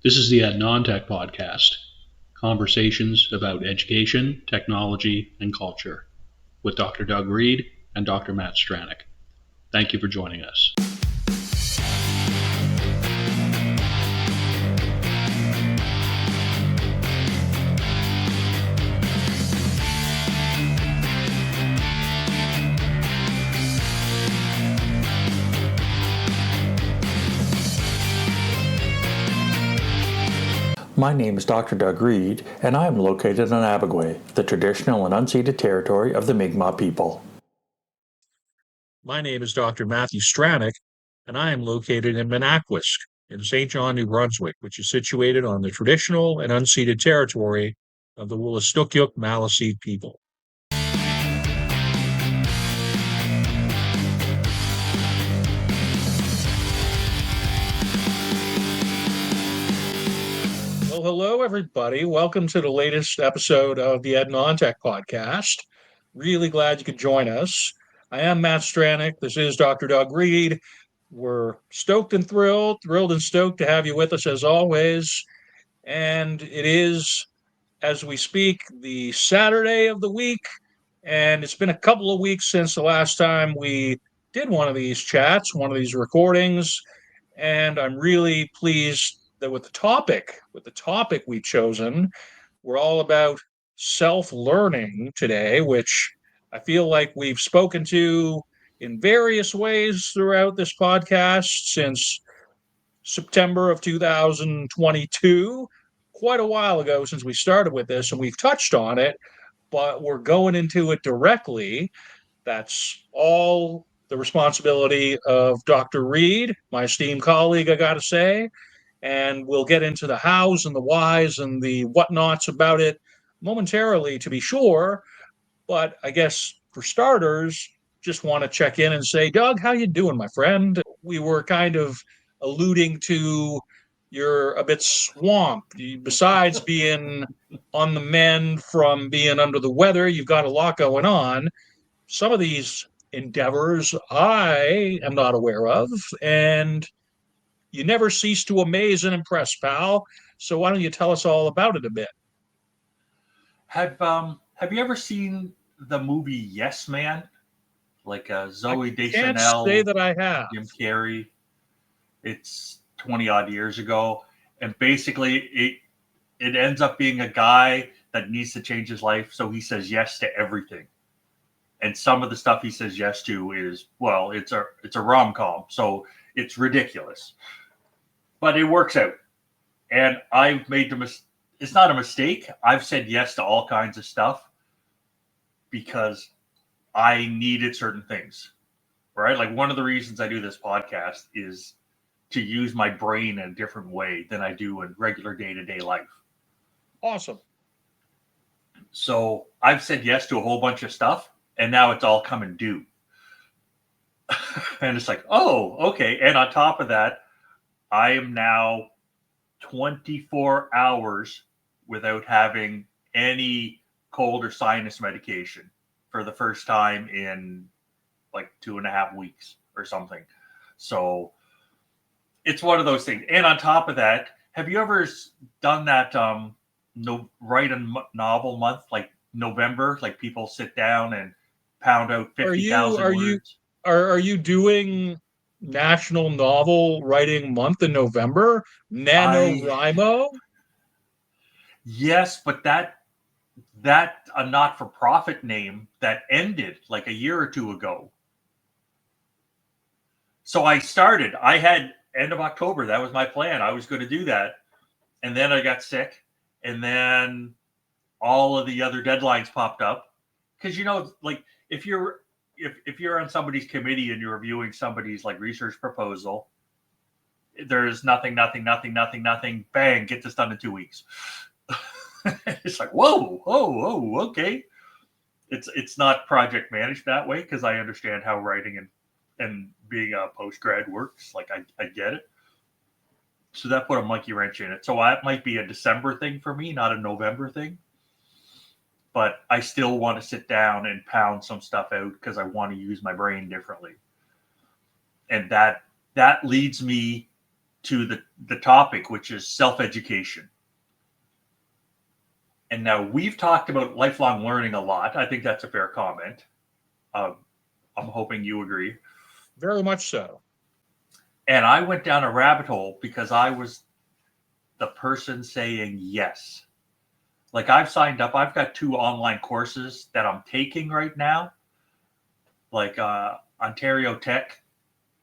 This is the EdNon-Tech podcast, conversations about education, technology, and culture, with Dr. Doug Reed and Dr. Matt Stranick. Thank you for joining us. My name is Dr. Doug Reed, and I am located on Abagway, the traditional and unceded territory of the Mi'kmaq people. My name is Dr. Matthew Stranick, and I am located in Menakwisk in St. John, New Brunswick, which is situated on the traditional and unceded territory of the Wolastoqiyik Maliseet people. Well, hello, everybody. Welcome to the latest episode of the EdNon-Tech podcast. Really glad you could join us. I am Matt Stranick. This is Dr. Doug Reed. We're stoked and thrilled and stoked to have you with us as always. And it is, as we speak, the Saturday of the week. And it's been a couple of weeks since the last time we did one of these chats, one of these recordings. And I'm really pleased that with the topic we've chosen, we're all about self-learning today, which I feel like we've spoken to in various ways throughout this podcast since September of 2022, quite a while ago since we started with this, and we've touched on it, but we're going into it directly. That's all the responsibility of Dr. Reed, my esteemed colleague, I got to say. And we'll get into the hows and the whys and the whatnots about it momentarily, to be sure. But I guess for starters, just want to check in and say, Doug, how you doing, my friend? We were kind of alluding to you're a bit swamped. Besides being on the mend from being under the weather, you've got a lot going on. Some of these endeavors I am not aware of, and you never cease to amaze and impress, pal. So why don't you tell us all about it a bit? Have you ever seen the movie Yes Man? Like Zoe Deschanel, can't say that I have. Jim Carrey. It's 20 odd years ago, and basically it ends up being a guy that needs to change his life, so he says yes to everything. And some of the stuff he says yes to is, well, it's a rom-com, so it's ridiculous, but it works out. And I've made it's not a mistake. I've said yes to all kinds of stuff because I needed certain things, right? Like one of the reasons I do this podcast is to use my brain in a different way than I do in regular day-to-day life. Awesome. So I've said yes to a whole bunch of stuff, and now it's all coming due. And it's like, oh, okay. And on top of that, I am now 24 hours without having any cold or sinus medication for the first time in like 2.5 weeks or something. So it's one of those things. And on top of that, have you ever done that write a novel month, like November, like people sit down and pound out 50,000 words? Are you doing National Novel Writing Month in November? NaNoWriMo? Yes, but that a not-for-profit name that ended like a year or two ago. So I had end of October. That was my plan. I was going to do that. And then I got sick. And then all of the other deadlines popped up. Because, like if you're on somebody's committee and you're reviewing somebody's like research proposal, there's nothing, bang, get this done in 2 weeks. It's like, whoa, okay. It's not project managed that way because I understand how writing and being a post-grad works. Like I get it. So that put a monkey wrench in it. So that might be a December thing for me, not a November thing. But I still want to sit down and pound some stuff out because I want to use my brain differently. And that leads me to the topic, which is self-education. And now we've talked about lifelong learning a lot. I think that's a fair comment. I'm hoping you agree. Very much so. And I went down a rabbit hole because I was the person saying yes. Like, I've signed up. I've got 2 online courses that I'm taking right now. Like Ontario Tech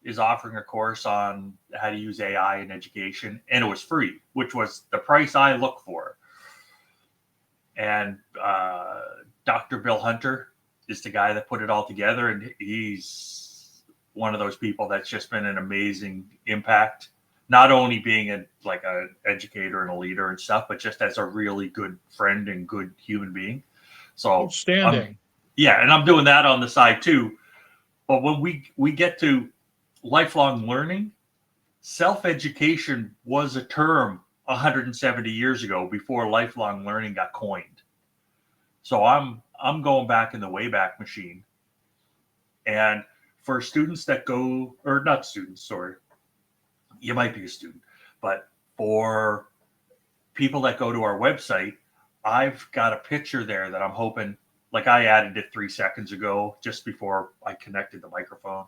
is offering a course on how to use AI in education, and it was free, which was the price I look for. And Dr. Bill Hunter is the guy that put it all together, and he's one of those people that's just been an amazing impact, not only being an educator and a leader and stuff, but just as a really good friend and good human being. So outstanding. Yeah, and I'm doing that on the side too. But when we get to lifelong learning, self-education was a term 170 years ago before lifelong learning got coined. So I'm going back in the Wayback Machine. And for students that go, or not students, sorry, you might be a student, but for people that go to our website, I've got a picture there that I'm hoping, like, I added it 3 seconds ago, just before I connected the microphone.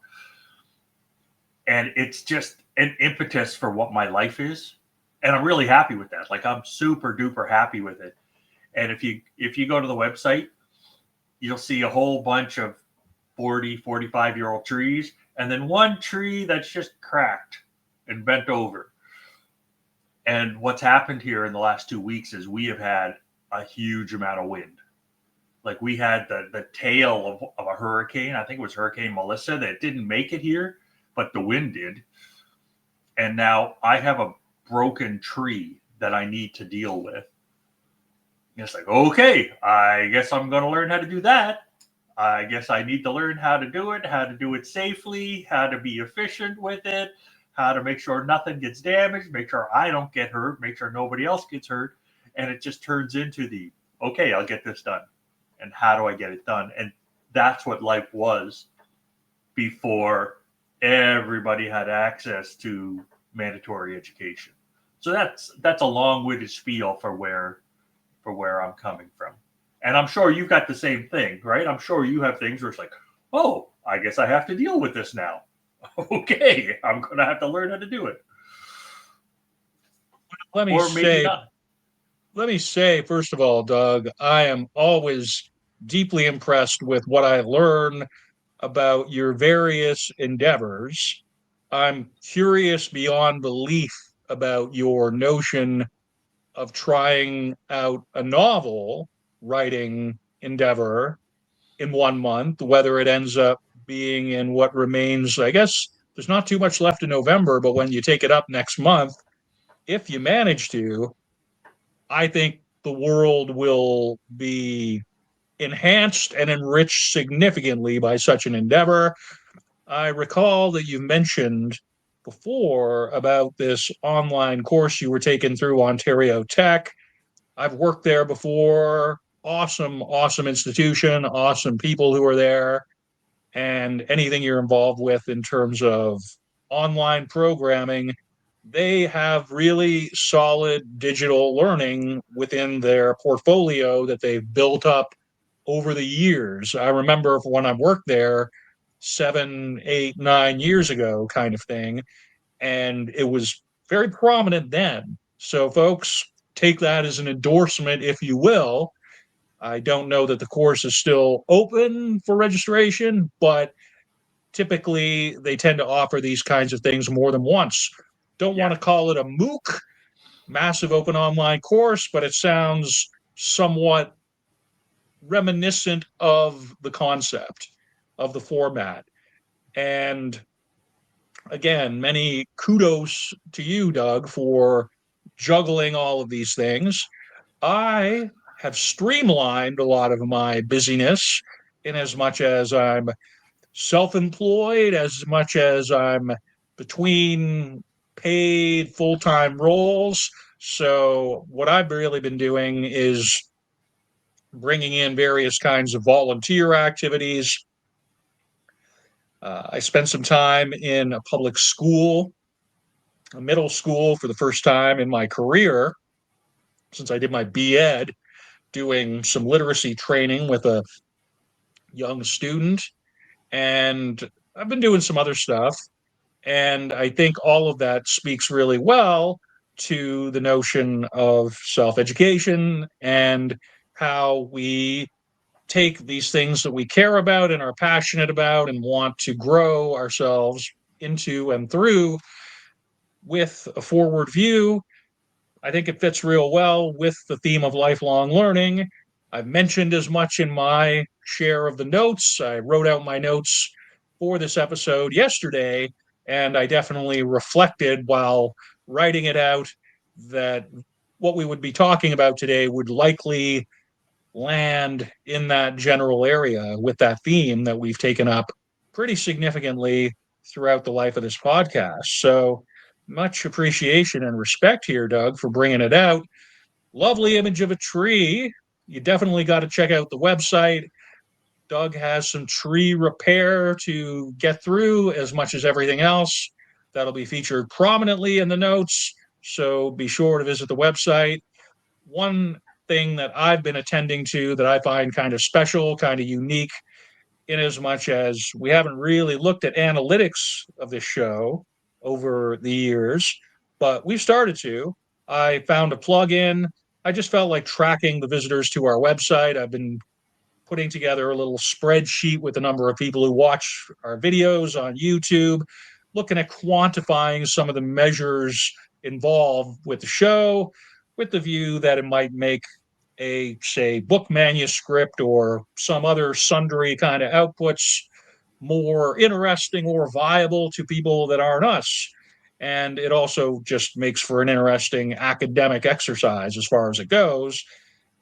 And it's just an impetus for what my life is. And I'm really happy with that. Like, I'm super duper happy with it. And if you go to the website, you'll see a whole bunch of 40, 45-year-old trees, and then one tree that's just cracked and bent over. And what's happened here in the last 2 weeks is we have had a huge amount of wind. Like, we had the tail of a hurricane. I think it was Hurricane Melissa that didn't make it here, but the wind did. And now I have a broken tree that I need to deal with. And it's like, okay, I guess I'm going to learn how to do that. I guess I need to learn how to do it safely, how to be efficient with it, how to make sure nothing gets damaged, make sure I don't get hurt, make sure nobody else gets hurt. And it just turns into okay, I'll get this done. And how do I get it done? And that's what life was before everybody had access to mandatory education. So that's a long-winded spiel for where I'm coming from. And I'm sure you've got the same thing, right? I'm sure you have things where it's like, oh, I guess I have to deal with this now. Okay, I'm going to have to learn how to do it. Let me say, first of all, Doug, I am always deeply impressed with what I learn about your various endeavors. I'm curious beyond belief about your notion of trying out a novel writing endeavor in 1 month, whether it ends up being in what remains, I guess there's not too much left in November, but when you take it up next month, if you manage to, I think the world will be enhanced and enriched significantly by such an endeavor. I recall that you mentioned before about this online course you were taking through Ontario Tech. I've worked there before. Awesome, awesome institution, awesome people who are there, and anything you're involved with in terms of online programming, they have really solid digital learning within their portfolio that they've built up over the years. I remember when I worked there 7, 8, 9 years ago, kind of thing, and it was very prominent then. So, folks, take that as an endorsement, if you will. I don't know that the course is still open for registration, but typically they tend to offer these kinds of things more than once. Don't want to call it a MOOC, massive open online course, but it sounds somewhat reminiscent of the concept of the format. And again, many kudos to you, Doug, for juggling all of these things. I have streamlined a lot of my busyness in as much as I'm self-employed, as much as I'm between paid full-time roles. So what I've really been doing is bringing in various kinds of volunteer activities. I spent some time in a public school middle school for the first time in my career since I did my B.Ed, doing some literacy training with a young student. And I've been doing some other stuff. And I think all of that speaks really well to the notion of self education and how we take these things that we care about and are passionate about and want to grow ourselves into and through with a forward view. I think it fits real well with the theme of lifelong learning. I've mentioned as much in my share of the notes. I wrote out my notes for this episode yesterday, and I definitely reflected while writing it out that what we would be talking about today would likely land in that general area with that theme that we've taken up pretty significantly throughout the life of this podcast. So much appreciation and respect here, Doug, for bringing it out. Lovely image of a tree. You definitely got to check out the website. Doug has some tree repair to get through as much as everything else. That'll be featured prominently in the notes. So be sure to visit the website. One thing that I've been attending to that I find kind of special, kind of unique, in as much as we haven't really looked at analytics of this show over the years, but we've started to. I found a plugin. I just felt like tracking the visitors to our website. I've been putting together a little spreadsheet with the number of people who watch our videos on YouTube, looking at quantifying some of the measures involved with the show, with the view that it might make a, say, book manuscript or some other sundry kind of outputs more interesting or viable to people that aren't us. And it also just makes for an interesting academic exercise as far as it goes.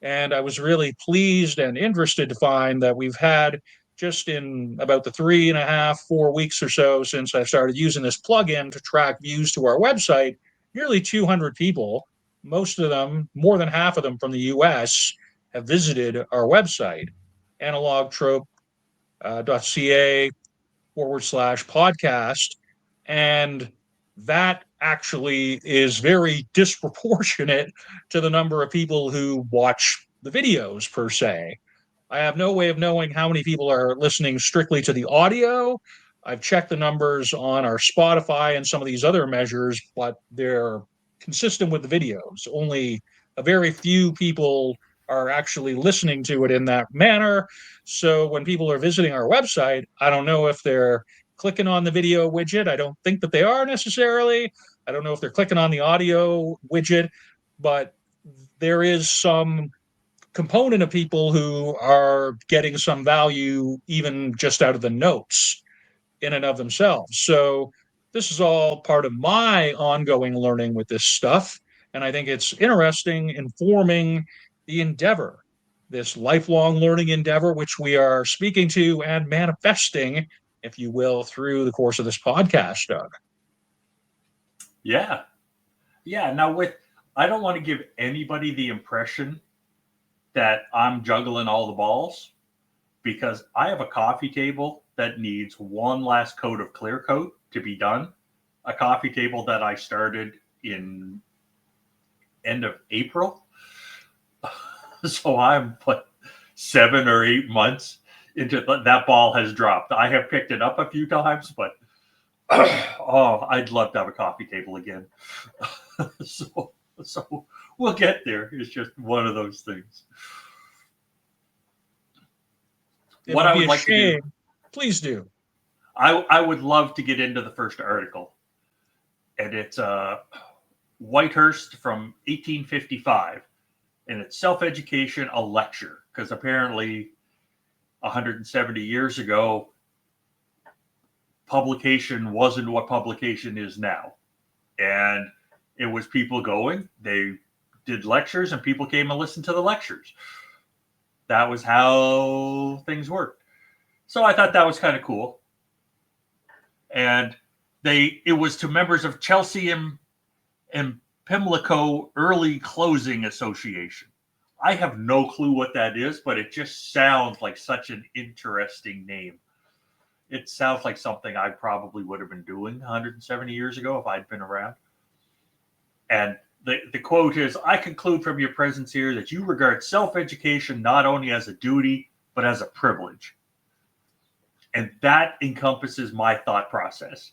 And I was really pleased and interested to find that we've had just in about the 3.5, 4 weeks or so since I started using this plugin to track views to our website, nearly 200 people, most of them, more than half of them from the US, have visited our website, analogtrope.ca/podcast. And that actually is very disproportionate to the number of people who watch the videos per se. I have no way of knowing how many people are listening strictly to the audio. I've checked the numbers on our Spotify and some of these other measures, but they're consistent with the videos. Only a very few people are actually listening to it in that manner. So when people are visiting our website, I don't know if they're clicking on the video widget. I don't think that they are necessarily. I don't know if they're clicking on the audio widget, but there is some component of people who are getting some value even just out of the notes in and of themselves. So this is all part of my ongoing learning with this stuff. And I think it's interesting informing the endeavor, this lifelong learning endeavor, which we are speaking to and manifesting, if you will, through the course of this podcast, Doug. Yeah. Yeah. Now, I don't want to give anybody the impression that I'm juggling all the balls, because I have a coffee table that needs one last coat of clear coat to be done. A coffee table that I started in end of April. So I'm like 7 or 8 months into that ball has dropped. I have picked it up a few times, but oh, I'd love to have a coffee table again. So we'll get there. It's just one of those things. What I would like to do, please do. I would love to get into the first article, and it's Whitehurst from 1855, and it's self-education, a lecture, because apparently 170 years ago, publication wasn't what publication is now. And it was people going, they did lectures, and people came and listened to the lectures. That was how things worked. So I thought that was kind of cool. And it was to members of Chelsea and Pimlico Early Closing Association. I have no clue what that is, but it just sounds like such an interesting name. It sounds like something I probably would have been doing 170 years ago if I'd been around. And the quote is, I conclude from your presence here that you regard self-education not only as a duty, but as a privilege. And that encompasses my thought process.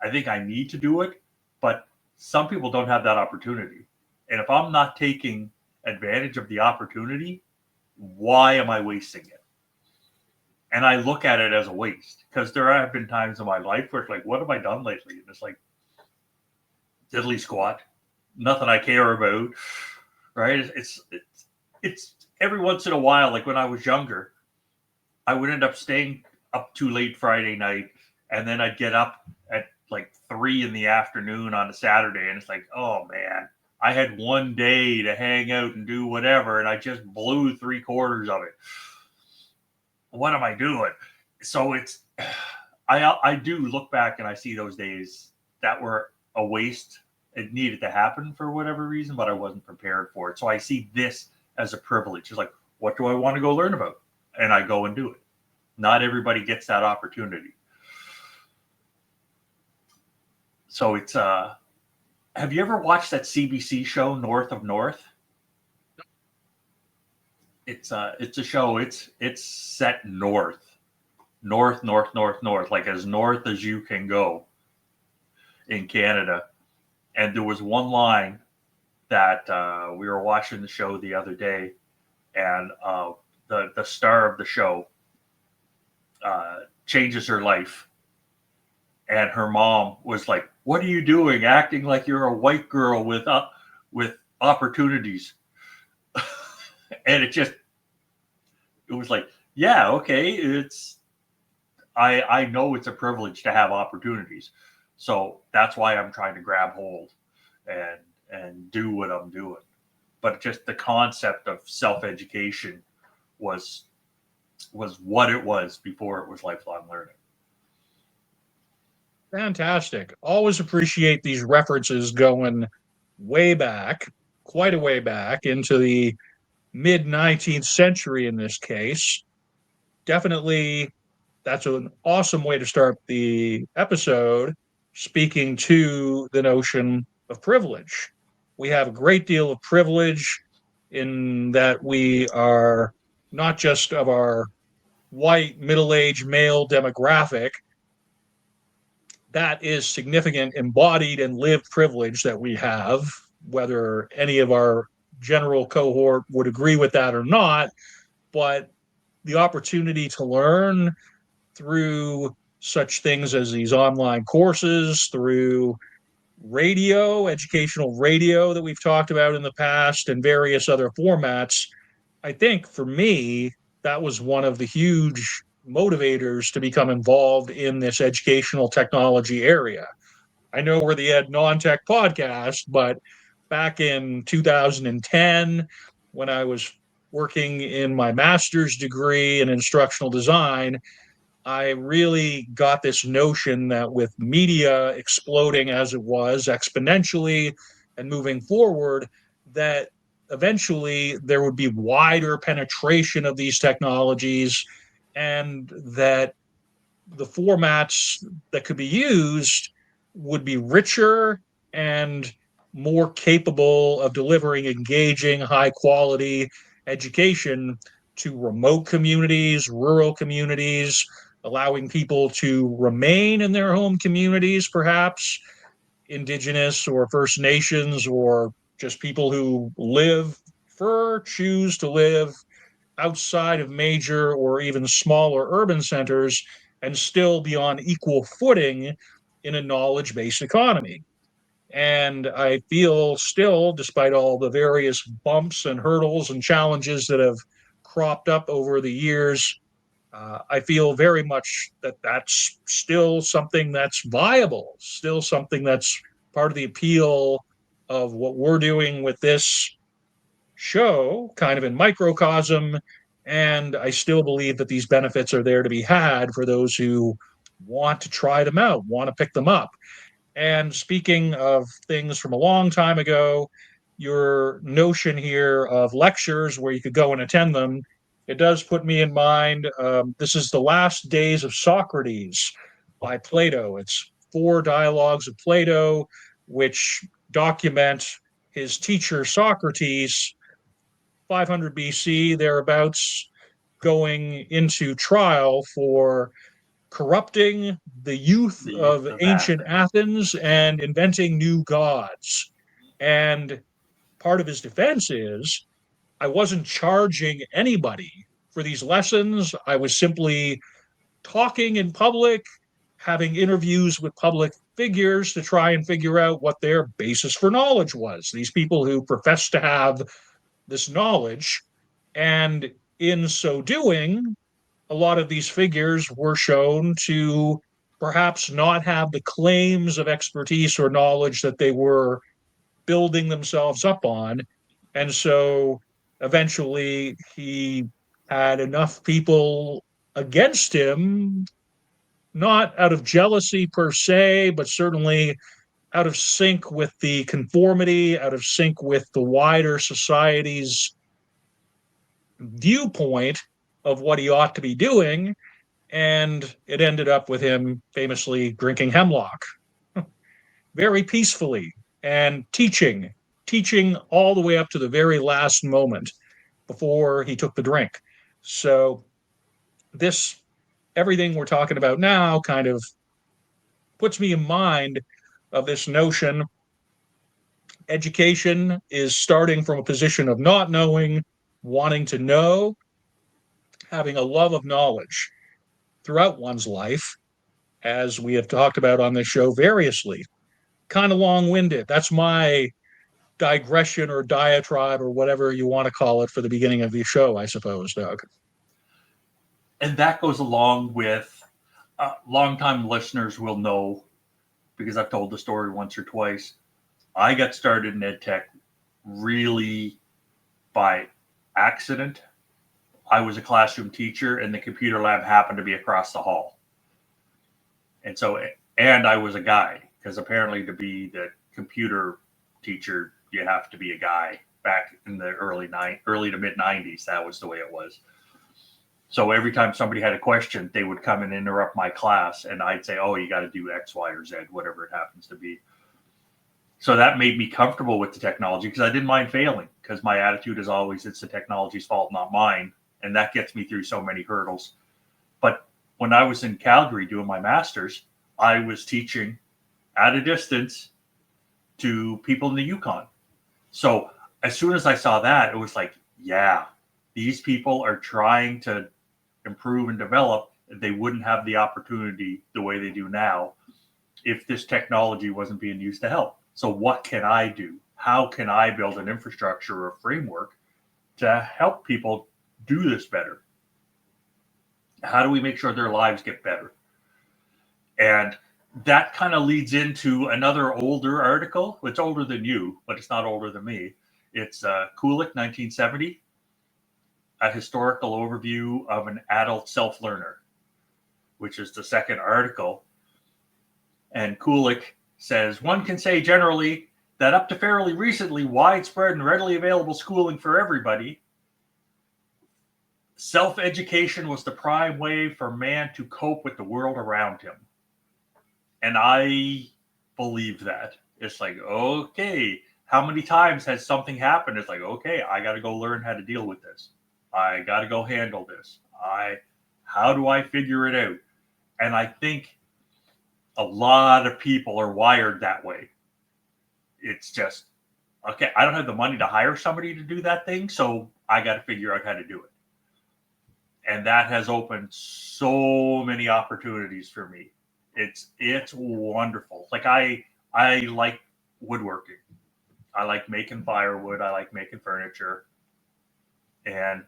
I think I need to do it, but some people don't have that opportunity. And if I'm not taking advantage of the opportunity, why am I wasting it? And I look at it as a waste, because there have been times in my life where it's like, what have I done lately? And it's like, diddly squat, nothing I care about, right? It's every once in a while, like when I was younger, I would end up staying up too late Friday night, and then I'd get up at like 3 p.m. on a Saturday, and it's like, oh man, I had one day to hang out and do whatever, and I just blew 3/4 of it. What am I doing? So it's, I do look back and I see those days that were a waste. It needed to happen for whatever reason, but I wasn't prepared for it. So I see this as a privilege. It's like, what do I want to go learn about? And I go and do it. Not everybody gets that opportunity. So it's, have you ever watched that CBC show, North of North? It's a show. It's set north, like as north as you can go in Canada. And there was one line that we were watching the show the other day, and the star of the show changes her life, and her mom was like, "What are you doing? Acting like you're a white girl with opportunities." And it was like, yeah, okay, I know it's a privilege to have opportunities. So that's why I'm trying to grab hold and do what I'm doing. But just the concept of self-education was what it was before it was lifelong learning. Fantastic. Always appreciate these references going way back, quite a way back into the mid 19th century in this case. Definitely, that's an awesome way to start the episode, speaking to the notion of privilege. We have a great deal of privilege in that we are not just of our white middle-aged male demographic. That is significant embodied and lived privilege that we have, whether any of our general cohort would agree with that or not. But the opportunity to learn through such things as these online courses, through radio, educational radio that we've talked about in the past, and various other formats, I think for me, that was one of the huge motivators to become involved in this educational technology area. I know we're the Ed Non-Tech podcast, but back in 2010, when I was working in my master's degree in instructional design, I really got this notion that with media exploding as it was exponentially and moving forward, that eventually there would be wider penetration of these technologies, and that the formats that could be used would be richer and more capable of delivering engaging, high quality education to remote communities, rural communities, allowing people to remain in their home communities, perhaps Indigenous or First Nations, or just people who choose to live outside of major or even smaller urban centers and still be on equal footing in a knowledge based economy. And I feel still, despite all the various bumps and hurdles and challenges that have cropped up over the years, I feel very much that that's still something that's viable, still something that's part of the appeal of what we're doing with this show, kind of in microcosm. And I still believe that these benefits are there to be had for those who want to try them out, want to pick them up. And speaking of things from a long time ago, your notion here of lectures where you could go and attend them, it does put me in mind. This is The Last Days of Socrates by Plato. It's 4 dialogues of Plato, which document his teacher Socrates, 500 BC, thereabouts, going into trial for corrupting the youth The youth of of ancient Athens. Athens and inventing new gods. And part of his defense is I wasn't charging anybody for these lessons. I was simply talking in public, having interviews with public figures to try and figure out what their basis for knowledge was. These people who profess to have this knowledge. And in so doing, a lot of these figures were shown to perhaps not have the claims of expertise or knowledge that they were building themselves up on. And so eventually he had enough people against him, not out of jealousy per se, but certainly out of sync with the conformity, out of sync with the wider society's viewpoint of what he ought to be doing. And it ended up with him famously drinking hemlock very peacefully and teaching all the way up to the very last moment before he took the drink. So, this, everything we're talking about now kind of puts me in mind of this notion education is starting from a position of not knowing, wanting to know, having a love of knowledge throughout one's life, as we have talked about on this show variously. Kind of long winded. That's my digression or diatribe or whatever you want to call it for the beginning of the show, I suppose, Doug. And that goes along with longtime listeners will know, because I've told the story once or twice. I got started in ed tech really by accident. I was a classroom teacher and the computer lab happened to be across the hall. And I was a guy, because apparently to be the computer teacher, you have to be a guy. Back in the early to mid 90s, that was the way it was. So every time somebody had a question, they would come and interrupt my class, and I'd say, oh, you got to do X, Y, or Z, whatever it happens to be. So that made me comfortable with the technology, because I didn't mind failing, because my attitude is always, it's the technology's fault, not mine. And that gets me through so many hurdles. But when I was in Calgary doing my master's, I was teaching at a distance to people in the Yukon. So as soon as I saw that, it was like, yeah, these people are trying to improve and develop. They wouldn't have the opportunity the way they do now if this technology wasn't being used to help. So what can I do? How can I build an infrastructure or framework to help people do this better? How do we make sure their lives get better? And that kind of leads into another older article. It's older than you, but it's not older than me. It's Kulik, 1970, a historical overview of an adult self-learner, which is the second article. And Kulik says, one can say generally that up to fairly recently, widespread and readily available schooling for everybody, self-education was the prime way for man to cope with the world around him. And I believe that. It's like, okay, how many times has something happened? It's like, okay, I got to go learn how to deal with this. I got to go handle this. How do I figure it out? And I think a lot of people are wired that way. It's just, okay, I don't have the money to hire somebody to do that thing, so I got to figure out how to do it. And that has opened so many opportunities for me. It's wonderful. Like I like woodworking. I like making firewood. I like making furniture. And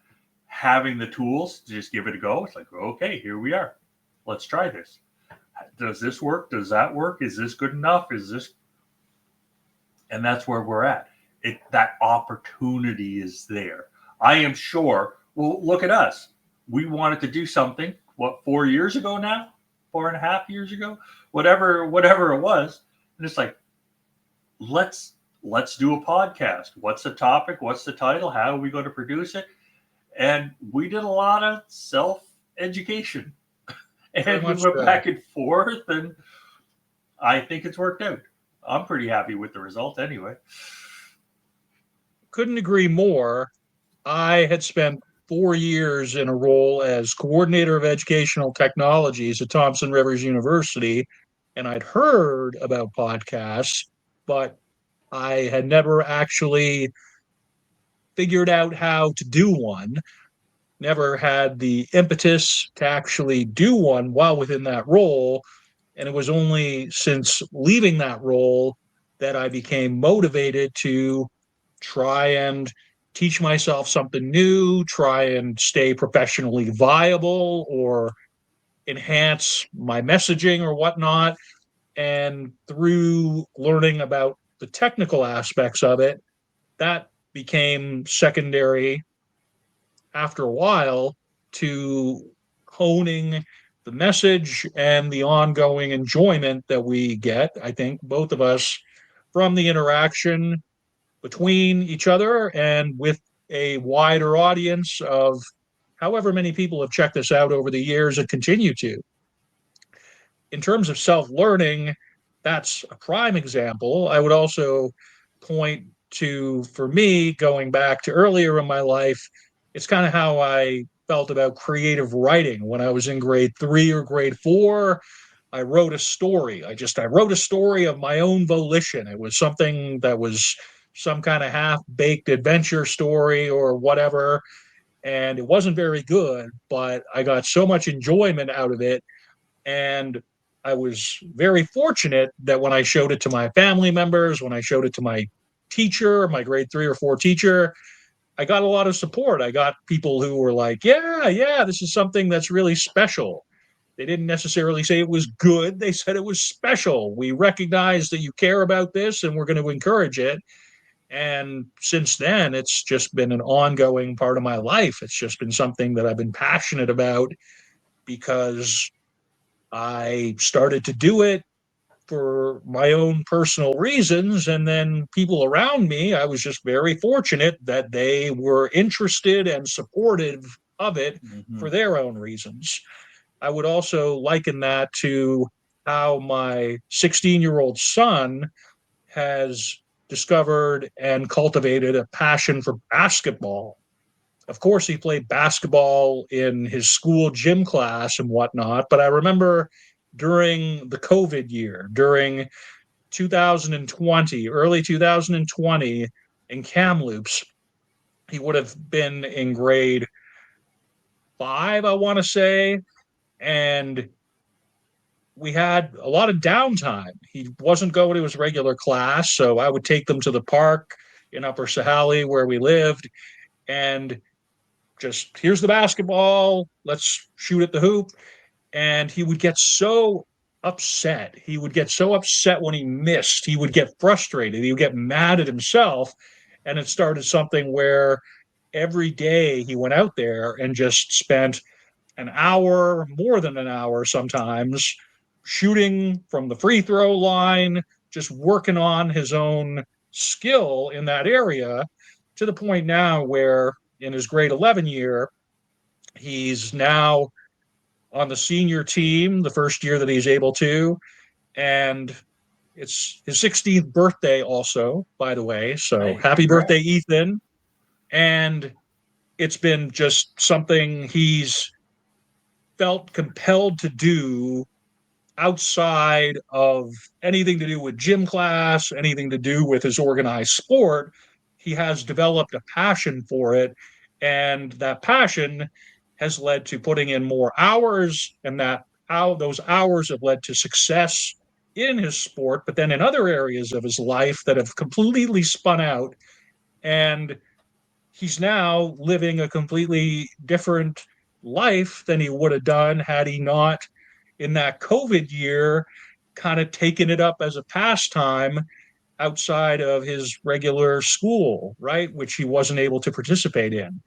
having the tools to just give it a go. It's like, okay, here we are. Let's try this. Does this work? Does that work? Is this good enough? Is this? And that's where we're at. That opportunity is there. I am sure. Well, look at us. We wanted to do something, 4 years ago now? 4.5 years ago? Whatever it was. And it's like, let's do a podcast. What's the topic? What's the title? How are we going to produce it? And we did a lot of self-education. And we went back and forth, and I think it's worked out. I'm pretty happy with the result anyway. Couldn't agree more. I had spent 4 years in a role as coordinator of educational technologies at Thompson Rivers University, and I'd heard about podcasts, but I had never actually figured out how to do one, never had the impetus to actually do one while within that role. And it was only since leaving that role that I became motivated to try and teach myself something new, try and stay professionally viable or enhance my messaging or whatnot. And through learning about the technical aspects of it, that became secondary after a while to honing the message and the ongoing enjoyment that we get, I think, both of us, from the interaction between each other and with a wider audience of however many people have checked us out over the years and continue to. In terms of self-learning, that's a prime example. I would also point to, for me, going back to earlier in my life, it's kind of how I felt about creative writing when I was in grade 3 or grade 4. I wrote a story. I wrote a story of my own volition. It was something that was some kind of half-baked adventure story or whatever, and it wasn't very good, but I got so much enjoyment out of it. And I was very fortunate that when I showed it to my family members, when I showed it to my teacher, my grade 3 or 4 teacher, I got a lot of support. I got people who were like, yeah, this is something that's really special. They didn't necessarily say it was good. They said it was special. We recognize that you care about this and we're going to encourage it. And since then, it's just been an ongoing part of my life. It's just been something that I've been passionate about because I started to do it for my own personal reasons. And then people around me, I was just very fortunate that they were interested and supportive of it for their own reasons. I would also liken that to how my 16-year-old son has discovered and cultivated a passion for basketball. Of course, he played basketball in his school gym class and whatnot, but I remember during the COVID year, during 2020, early 2020, in Kamloops, he would have been in grade 5, I want to say, and we had a lot of downtime. He wasn't going to his regular class, so I would take them to the park in Upper Sahali where we lived, and just, here's the basketball, let's shoot at the hoop. And he would get so upset. He would get so upset when he missed. He would get frustrated. He would get mad at himself. And it started something where every day he went out there and just spent an hour, more than an hour sometimes, shooting from the free throw line, just working on his own skill in that area, to the point now where in his grade 11 year, he's now on the senior team, the first year that he's able to. And it's his 16th birthday also, by the way. So Hey, happy congrats. birthday, Ethan. And it's been just something he's felt compelled to do outside of anything to do with gym class, anything to do with his organized sport. He has developed a passion for it. And that passion has led to putting in more hours, and that how those hours have led to success in his sport, but then in other areas of his life that have completely spun out. And he's now living a completely different life than he would have done had he not, in that COVID year, kind of taken it up as a pastime outside of his regular school, right? Which he wasn't able to participate in.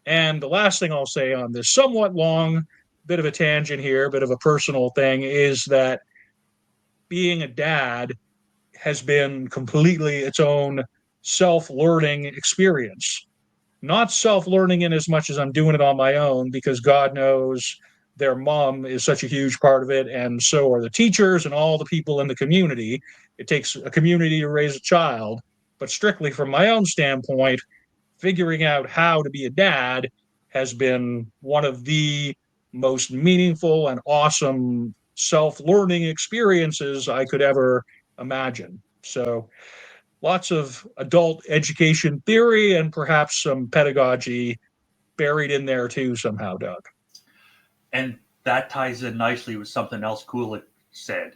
And the last thing I'll say on this somewhat long bit of a tangent here, bit of a personal thing, is that being a dad has been completely its own self-learning experience. Not self-learning in as much as I'm doing it on my own, because God knows their mom is such a huge part of it, and so are the teachers and all the people in the community. It takes a community to raise a child, but strictly from my own standpoint, figuring out how to be a dad has been one of the most meaningful and awesome self-learning experiences I could ever imagine. So lots of adult education theory and perhaps some pedagogy buried in there too somehow, Doug. And that ties in nicely with something else Kulik said.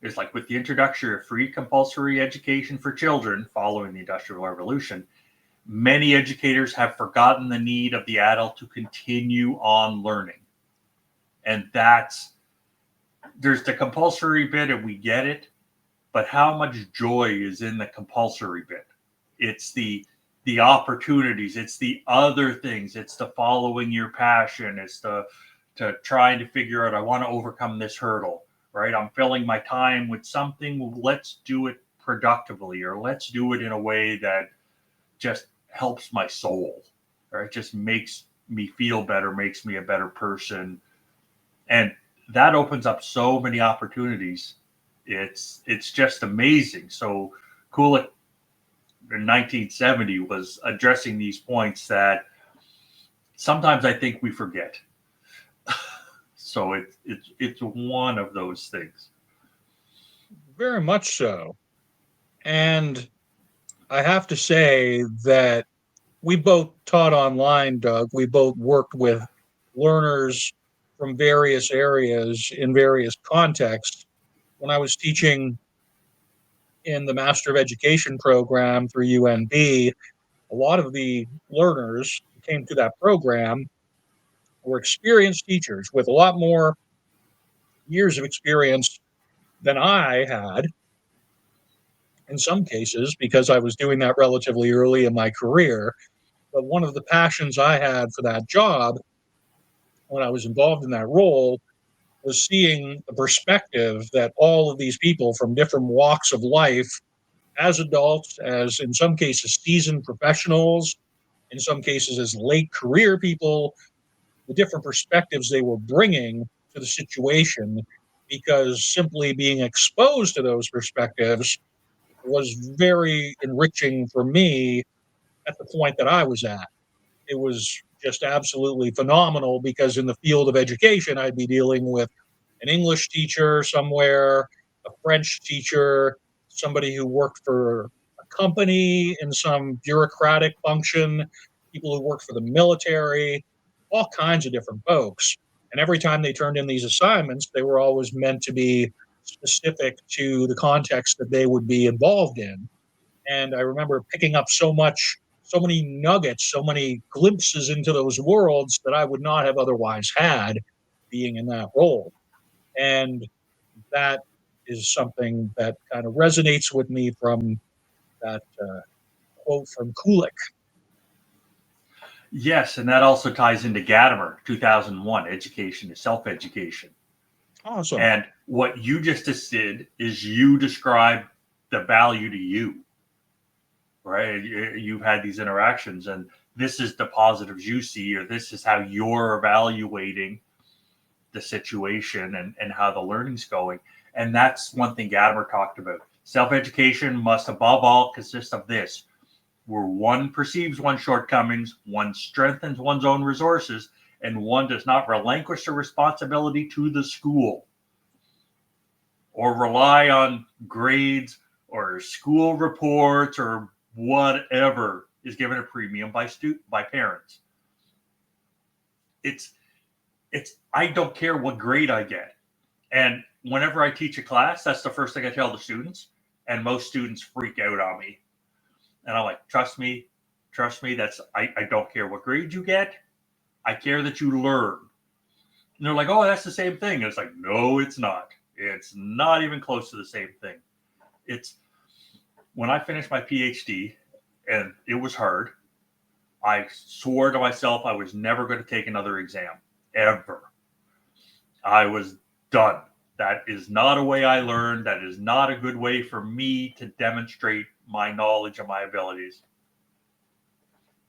It's like with the introduction of free compulsory education for children following the Industrial Revolution, many educators have forgotten the need of the adult to continue on learning. And there's the compulsory bit, and we get it, but how much joy is in the compulsory bit? It's the opportunities, it's the other things, it's the following your passion, it's the to trying to figure out, I want to overcome this hurdle, right? I'm filling my time with something. Let's do it productively, or let's do it in a way that just helps my soul, right? Just makes me feel better, makes me a better person. And that opens up so many opportunities. It's just amazing. So Kulik in 1970 was addressing these points that sometimes I think we forget. So it's one of those things. Very much so. And I have to say that we both taught online, Doug. We both worked with learners from various areas in various contexts. When I was teaching in the Master of Education program through UNB, a lot of the learners who came through that program were experienced teachers with a lot more years of experience than I had in some cases because I was doing that relatively early in my career. But one of the passions I had for that job when I was involved in that role was seeing the perspective that all of these people from different walks of life, as adults, as in some cases seasoned professionals, in some cases as late career people, the different perspectives they were bringing to the situation, because simply being exposed to those perspectives was very enriching for me at the point that I was at. It was just absolutely phenomenal because in the field of education, I'd be dealing with an English teacher somewhere, a French teacher, somebody who worked for a company in some bureaucratic function, people who worked for the military, all kinds of different folks. And every time they turned in these assignments, they were always meant to be specific to the context that they would be involved in. And I remember picking up so many nuggets, so many glimpses into those worlds that I would not have otherwise had being in that role. And that is something that kind of resonates with me from that quote from Kulik. Yes, and that also ties into Gadamer 2001, education is self-education. Awesome. And what you just did is you describe the value to you, right? You've had these interactions, and this is the positives you see, or this is how you're evaluating the situation and how the learning's going. And that's one thing Gadamer talked about. Self-education must above all consist of this, where one perceives one's shortcomings, one strengthens one's own resources, and one does not relinquish the responsibility to the school or rely on grades or school reports or whatever is given a premium by parents. It's I don't care what grade I get. And whenever I teach a class, that's the first thing I tell the students. And most students freak out on me. And I'm like, trust me, I don't care what grade you get. I care that you learn. And they're like, oh, that's the same thing. And it's like, no, it's not. It's not even close to the same thing. It's when I finished my PhD, and it was hard, I swore to myself I was never going to take another exam, ever. I was done. That is not a way I learned. That is not a good way for me to demonstrate my knowledge and my abilities.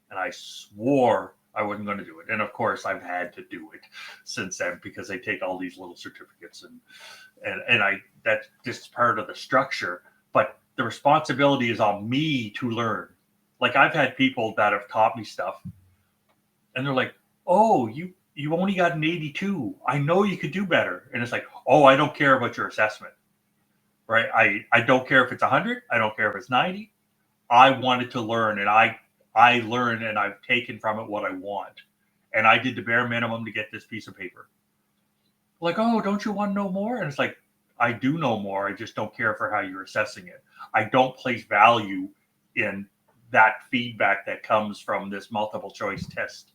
And I swore I wasn't going to do it. And of course, I've had to do it since then because they take all these little certificates and I that's just part of the structure. But the responsibility is on me to learn. Like I've had people that have taught me stuff, and they're like, "Oh, you only got an 82. I know you could do better." And it's like, "Oh, I don't care about your assessment, right? I don't care if it's 100. I don't care if it's 90. I wanted to learn, and I learned, and I've taken from it what I want, and I did the bare minimum to get this piece of paper." Like, "Oh, don't you want to know more?" And it's like, I do know more. I just don't care for how you're assessing it. I don't place value in that feedback that comes from this multiple choice test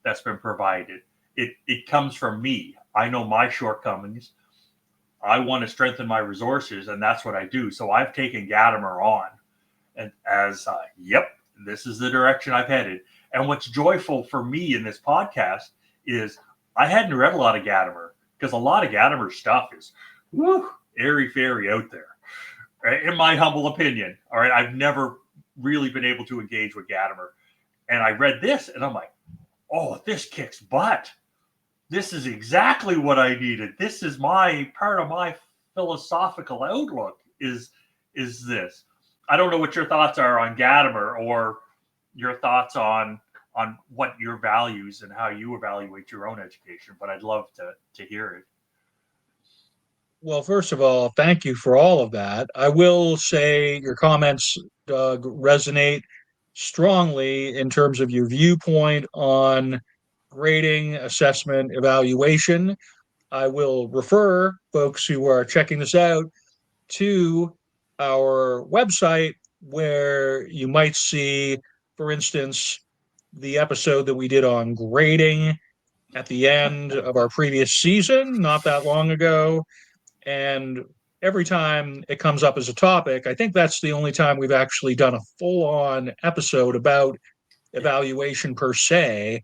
that's been provided. It comes from me. I know my shortcomings. I want to strengthen my resources, and that's what I do. So I've taken Gadamer on, and as yep, this is the direction I've headed. And what's joyful for me in this podcast is I hadn't read a lot of Gadamer because a lot of Gadamer stuff is airy fairy out there, right? In my humble opinion. All right, I've never really been able to engage with Gadamer, and I read this, and I'm like, "Oh, this kicks butt. This is exactly what I needed. This is my part of my philosophical outlook. Is this?" I don't know what your thoughts are on Gadamer or your thoughts on what your values and how you evaluate your own education, but I'd love to hear it. Well, first of all, thank you for all of that. I will say your comments, Doug, resonate strongly in terms of your viewpoint on grading, assessment, evaluation. I will refer folks who are checking this out to our website where you might see, for instance, the episode that we did on grading at the end of our previous season, not that long ago. And every time it comes up as a topic, I think that's the only time we've actually done a full on episode about evaluation per se.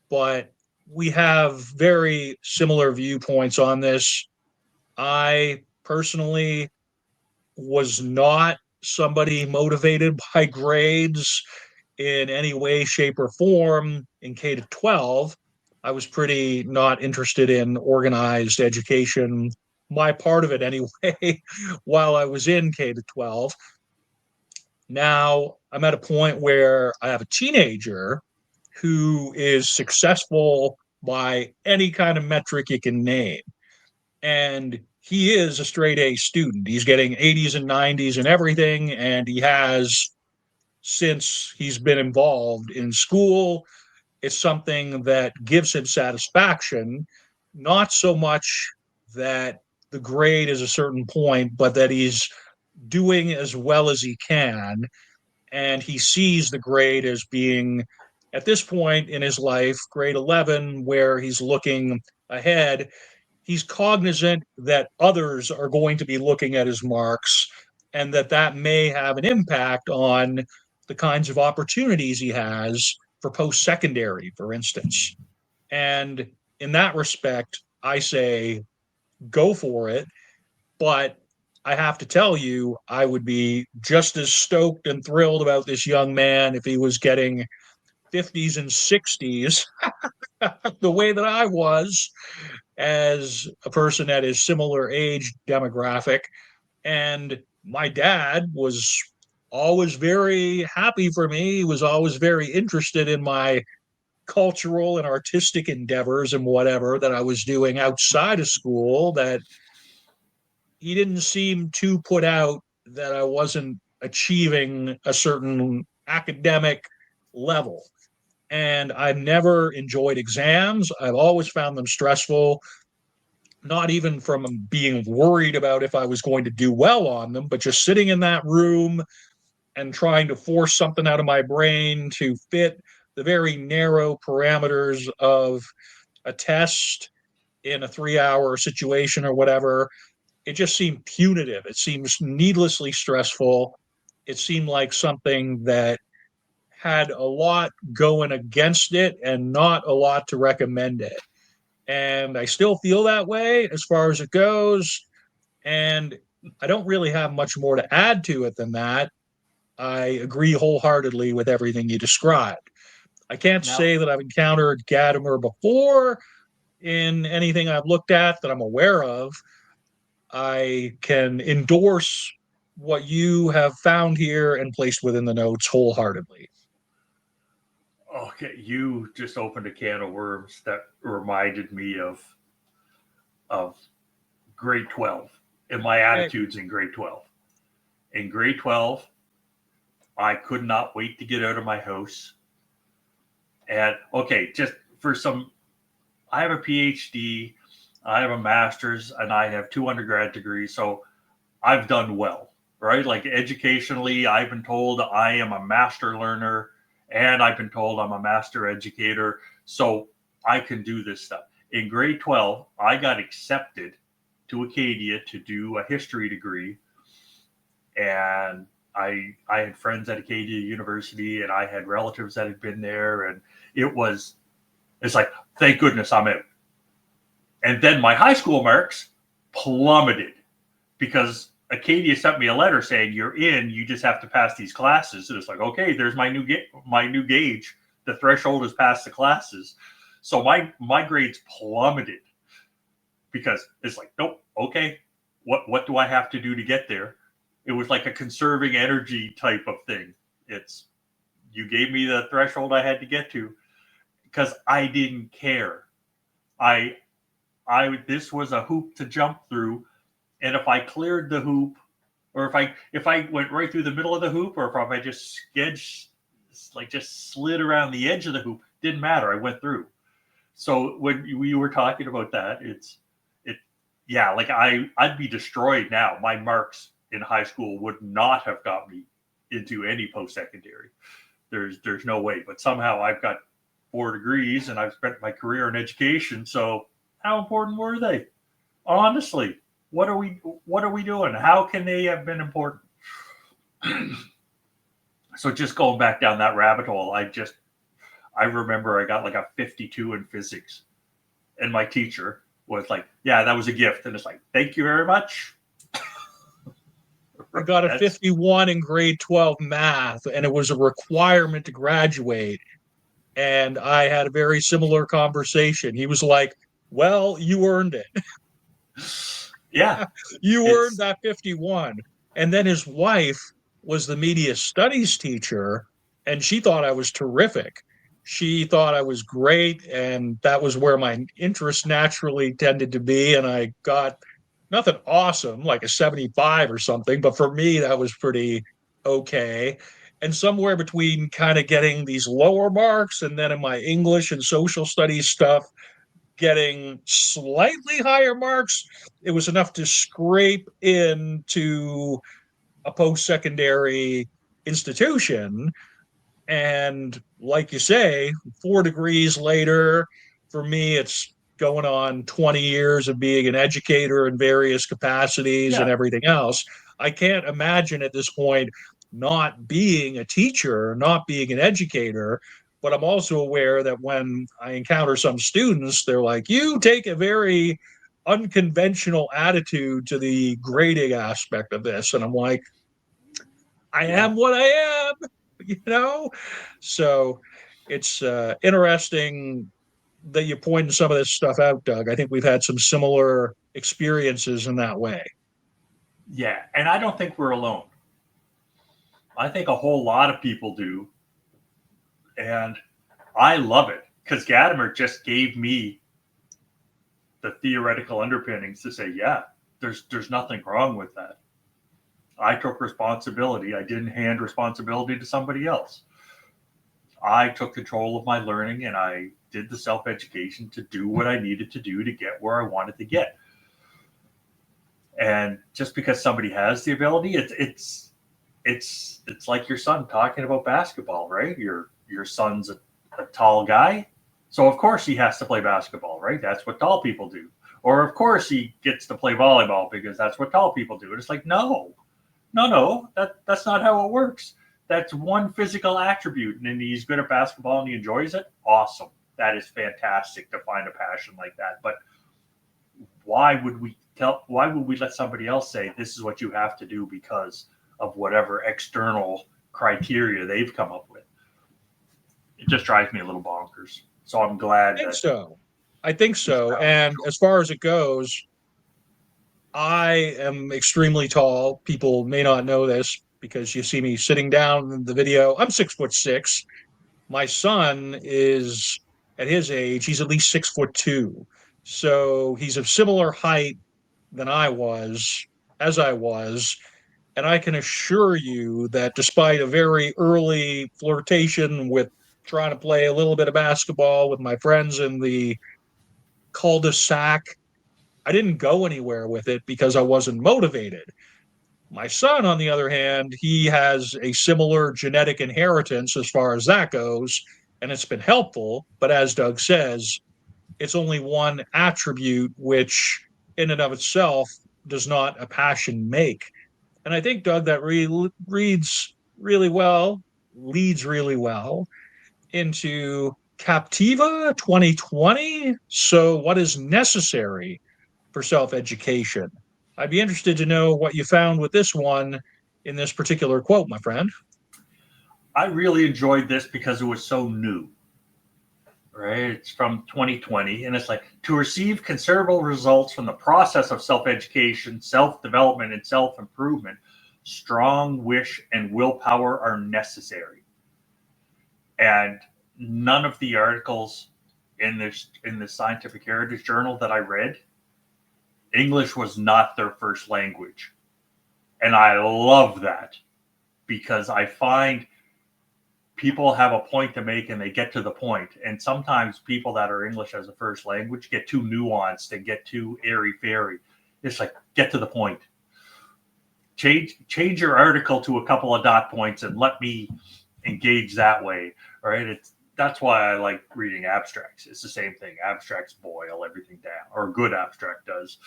But we have very similar viewpoints on this. I personally was not somebody motivated by grades in any way, shape, or form in K to 12. I was pretty not interested in organized education, my part of it anyway, while I was in K to 12. Now I'm at a point where I have a teenager who is successful by any kind of metric you can name. And he is a straight A student. He's getting 80s and 90s and everything. And he has, since he's been involved in school, it's something that gives him satisfaction, not so much that the grade is a certain point, but that he's doing as well as he can. And he sees the grade as being, at this point in his life, grade 11, where he's looking ahead, he's cognizant that others are going to be looking at his marks and that may have an impact on the kinds of opportunities he has for post-secondary, for instance. And in that respect, I say go for it. But I have to tell you, I would be just as stoked and thrilled about this young man if he was getting 50s and 60s the way that I was as a person at his similar age demographic. And my dad was always very happy for me. He was always very interested in my cultural and artistic endeavors and whatever that I was doing outside of school, that he didn't seem too put out that I wasn't achieving a certain academic level. And I've never enjoyed exams. I've always found them stressful, not even from being worried about if I was going to do well on them, but just sitting in that room and trying to force something out of my brain to fit the very narrow parameters of a test in a 3 hour situation or whatever. It just seemed punitive. It seems needlessly stressful. It seemed like something that had a lot going against it and not a lot to recommend it. And I still feel that way as far as it goes. And I don't really have much more to add to it than that. I agree wholeheartedly with everything you described. I can't Now, say that I've encountered Gadamer before in anything I've looked at that I'm aware of. I can endorse what you have found here and placed within the notes wholeheartedly. okay, you just opened a can of worms that reminded me of grade 12 and my Okay. attitudes in grade 12. In grade 12, I could not wait to get out of my house. And okay, just for some, I have a PhD, I have a master's, and I have 2 undergrad degrees. So I've done well, right? Like educationally, I've been told I am a master learner and I've been told I'm a master educator. So I can do this stuff. In grade 12, I got accepted to Acadia to do a history degree. And I had friends at Acadia University and I had relatives that had been there. And it's like, thank goodness I'm out. And then my high school marks plummeted because Acadia sent me a letter saying you're in, you just have to pass these classes. And it's like, okay, there's my new gauge. The threshold is past the classes. So my grades plummeted because it's like, nope, okay, what do I have to do to get there? It was like a conserving energy type of thing. It's, you gave me the threshold I had to get to because I didn't care. This was a hoop to jump through. And if I cleared the hoop, or if I went right through the middle of the hoop, or if I just just slid around the edge of the hoop, didn't matter. I went through. So when we were talking about that, yeah, like I'd be destroyed now. My marks in high school would not have got me into any post-secondary. There's no way. But somehow I've got 4 degrees and I've spent my career in education. So how important were they? Honestly, what are we doing? How can they have been important? So just going back down that rabbit hole, I remember I got like a 52 in physics, and my teacher was like, "Yeah, that was a gift," and it's like, "Thank you very much." I got a 51 in grade 12 math, and it was a requirement to graduate. And I had a very similar conversation. He was like, well, you earned it. Yeah, You earned that 51. And then his wife was the media studies teacher, and she thought I was terrific. She thought I was great, and that was where my interest naturally tended to be. And I got nothing awesome, like a 75 or something, but for me, that was pretty okay. And somewhere between kind of getting these lower marks and then in my English and social studies stuff, getting slightly higher marks, it was enough to scrape into a post secondary institution. And like you say, 4 degrees later, for me, it's going on 20 years of being an educator in various capacities and yeah, everything else. I can't imagine at this point not being a teacher, not being an educator. But I'm also aware that when I encounter some students, they're like, you take a very unconventional attitude to the grading aspect of this. And I'm like, I yeah. am what I am, you know? So it's interesting that you pointed some of this stuff out, Doug. I think we've had some similar experiences in that way. Yeah, and I don't think we're alone. I think a whole lot of people do, and I love it because Gadamer just gave me the theoretical underpinnings to say, yeah, there's nothing wrong with that. I took responsibility. I didn't hand responsibility to somebody else. I took control of my learning and I did the self education to do what I needed to do to get where I wanted to get. And just because somebody has the ability, it's like your son talking about basketball, right? Your son's a tall guy, so of course he has to play basketball, right? That's what tall people do. Or of course he gets to play volleyball because that's what tall people do. And it's like, no, that's not how it works. That's one physical attribute, and he's good at basketball and he enjoys it. Awesome, that is fantastic to find a passion like that. But why would we let somebody else say this is what you have to do because of whatever external criteria they've come up with? it just drives me a little bonkers. So I'm glad I think that so. I think so. And as far as it goes, I am extremely tall. People may not know this because you see me sitting down in the video. I'm 6'6". My son is at his age, he's at least 6'2". So he's of similar height than as I was. And I can assure you that despite a very early flirtation with trying to play a little bit of basketball with my friends in the cul-de-sac, I didn't go anywhere with it because I wasn't motivated. My son, on the other hand, he has a similar genetic inheritance as far as that goes, and it's been helpful. But as Doug says, it's only one attribute, which in and of itself does not a passion make. And I think, Doug, that leads really well into Captiva 2020. So, what is necessary for self education? I'd be interested to know what you found with this one in this particular quote, my friend. I really enjoyed this because it was so new. Right? It's from 2020, and it's like to receive considerable results from the process of self education, self development, and self improvement, strong wish and willpower are necessary. And none of the articles in the Scientific Heritage Journal that I read, English was not their first language. And I love that because I find people have a point to make and they get to the point. And sometimes people that are English as a first language get too nuanced and get too airy fairy. It's like, get to the point. Change your article to a couple of dot points and let me engage that way. Right? That's why I like reading abstracts. It's the same thing. Abstracts boil everything down, or a good abstract does.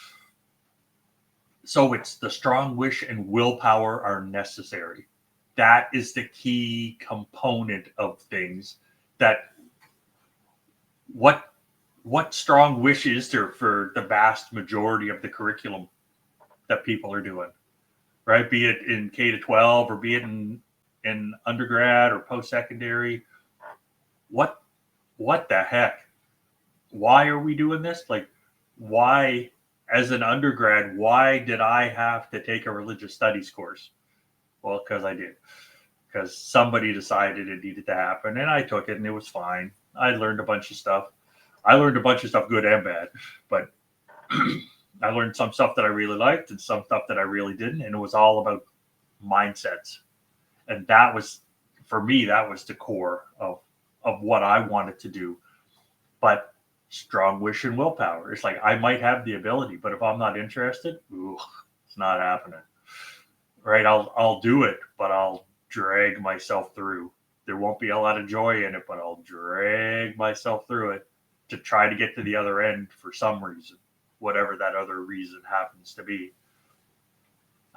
So it's the strong wish and willpower are necessary. That is the key component of things. That what strong wish is there for the vast majority of the curriculum that people are doing, right? Be it in K to 12 or be it in undergrad or post-secondary. What the heck? Why are we doing this? Like, why, as an undergrad, why did I have to take a religious studies course? Well, because I did. Because somebody decided it needed to happen, and I took it, and it was fine. I learned a bunch of stuff. I learned a bunch of stuff, good and bad. But I learned some stuff that I really liked and some stuff that I really didn't, and it was all about mindsets. And that was, for me, that was the core of what I wanted to do. But strong wish and willpower. It's like I might have the ability, but if I'm not interested, it's not happening. Right? I'll do it, but I'll drag myself through. There won't be a lot of joy in it, but I'll drag myself through it to try to get to the other end for some reason, whatever that other reason happens to be.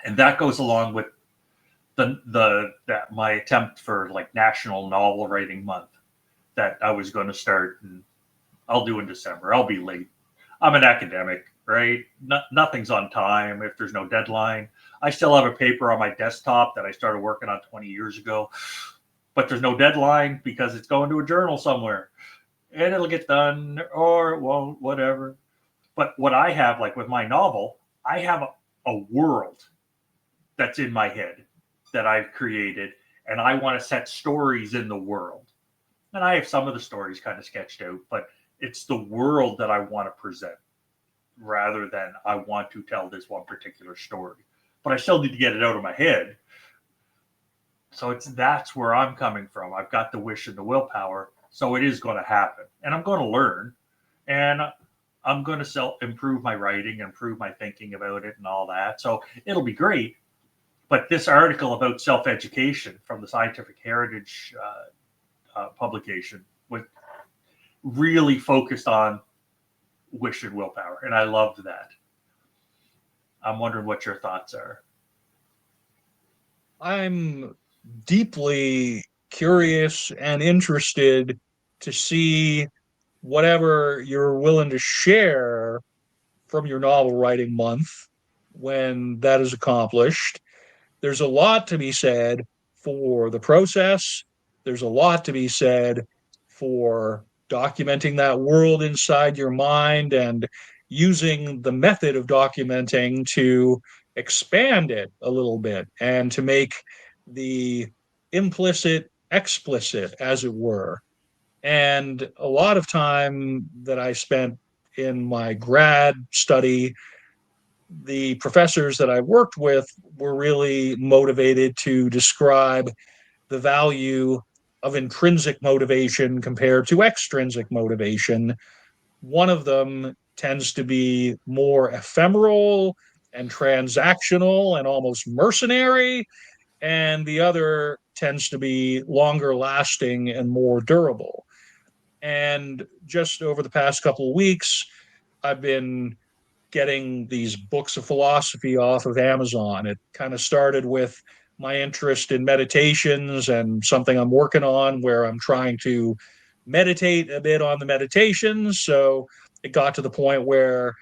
And that goes along with that my attempt for like National Novel Writing Month that I was going to start, and I'll do in December. I'll be late. I'm an academic, right? Nothing's on time if there's no deadline. I still have a paper on my desktop that I started working on 20 years ago, but there's no deadline because it's going to a journal somewhere, and it'll get done or it won't, whatever. But what I have, like with my novel, I have a world that's in my head that I've created, and I want to set stories in the world. And I have some of the stories kind of sketched out, but it's the world that I want to present rather than I want to tell this one particular story. But I still need to get it out of my head. So that's where I'm coming from. I've got the wish and the willpower, so it is going to happen. And I'm going to learn, and I'm going to improve my writing, improve my thinking about it and all that. So it'll be great. But this article about self-education from the Scientific Heritage publication was really focused on wish and willpower, and I loved that. I'm wondering what your thoughts are. I'm deeply curious and interested to see whatever you're willing to share from your novel writing month when that is accomplished. There's a lot to be said for the process. There's a lot to be said for documenting that world inside your mind and using the method of documenting to expand it a little bit and to make the implicit explicit, as it were. And a lot of time that I spent in my grad study, the professors that I worked with were really motivated to describe the value of intrinsic motivation compared to extrinsic motivation. One of them tends to be more ephemeral and transactional and almost mercenary, and the other tends to be longer lasting and more durable. And just over the past couple of weeks, I've been getting these books of philosophy off of Amazon. It kind of started with my interest in meditations and something I'm working on where I'm trying to meditate a bit on the meditations. So it got to the point where,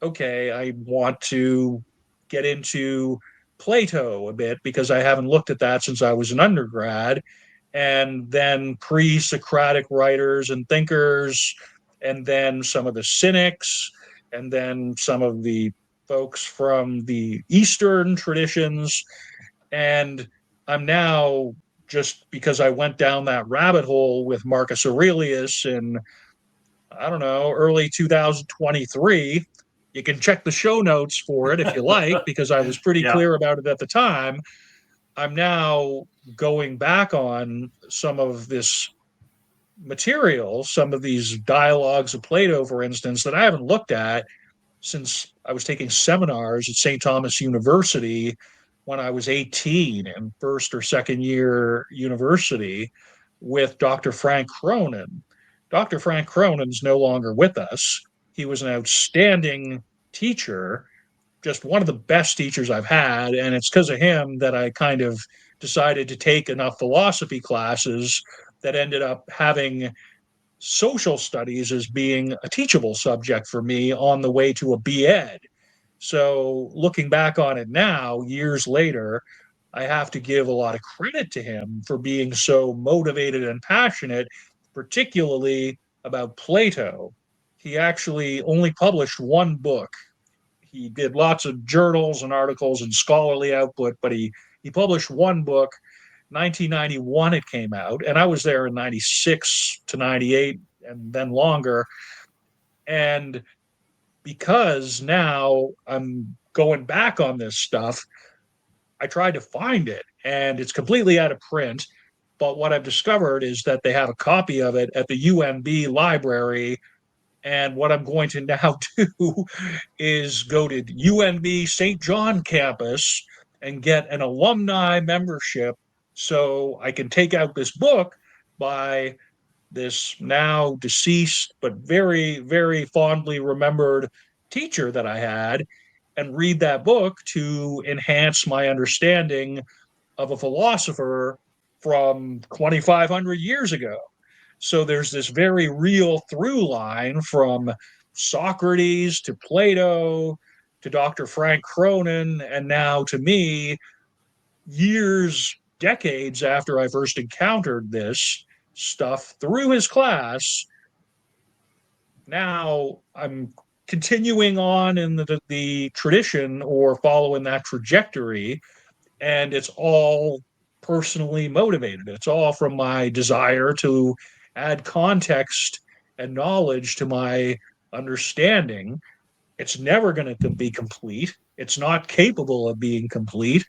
okay, I want to get into Plato a bit because I haven't looked at that since I was an undergrad. And then pre Socratic writers and thinkers, and then some of the cynics, and then some of the folks from the Eastern traditions. And I'm now, just because I went down that rabbit hole with Marcus Aurelius in, I don't know, early 2023. You can check the show notes for it if you like, because I was pretty Yeah. clear about it at the time. I'm now going back on some of this material, some of these dialogues of Plato, for instance, that I haven't looked at since I was taking seminars at St. Thomas University when I was 18 in first or second year university with Dr. Frank Cronin. Dr. Frank Cronin's no longer with us. He was an outstanding teacher, just one of the best teachers I've had. And it's because of him that I kind of decided to take enough philosophy classes that ended up having social studies as being a teachable subject for me on the way to a B.Ed. So looking back on it now, years later, I have to give a lot of credit to him for being so motivated and passionate, particularly about Plato. He actually only published one book. He did lots of journals and articles and scholarly output, but he published one book. 1991 it came out, and I was there in 96 to 98 and then longer. And because now I'm going back on this stuff, I tried to find it and it's completely out of print. But what I've discovered is that they have a copy of it at the UMB library. And what I'm going to now do is go to UMB St. John campus and get an alumni membership so I can take out this book by this now deceased but very, very fondly remembered teacher that I had and read that book to enhance my understanding of a philosopher from 2,500 years ago. So there's this very real through line from Socrates to Plato to Dr. Frank Cronin, and now to me, years, decades after I first encountered this stuff through his class. Now I'm continuing on in the tradition or following that trajectory, and it's all personally motivated. It's all from my desire to add context and knowledge to my understanding. It's never going to be complete. It's not capable of being complete.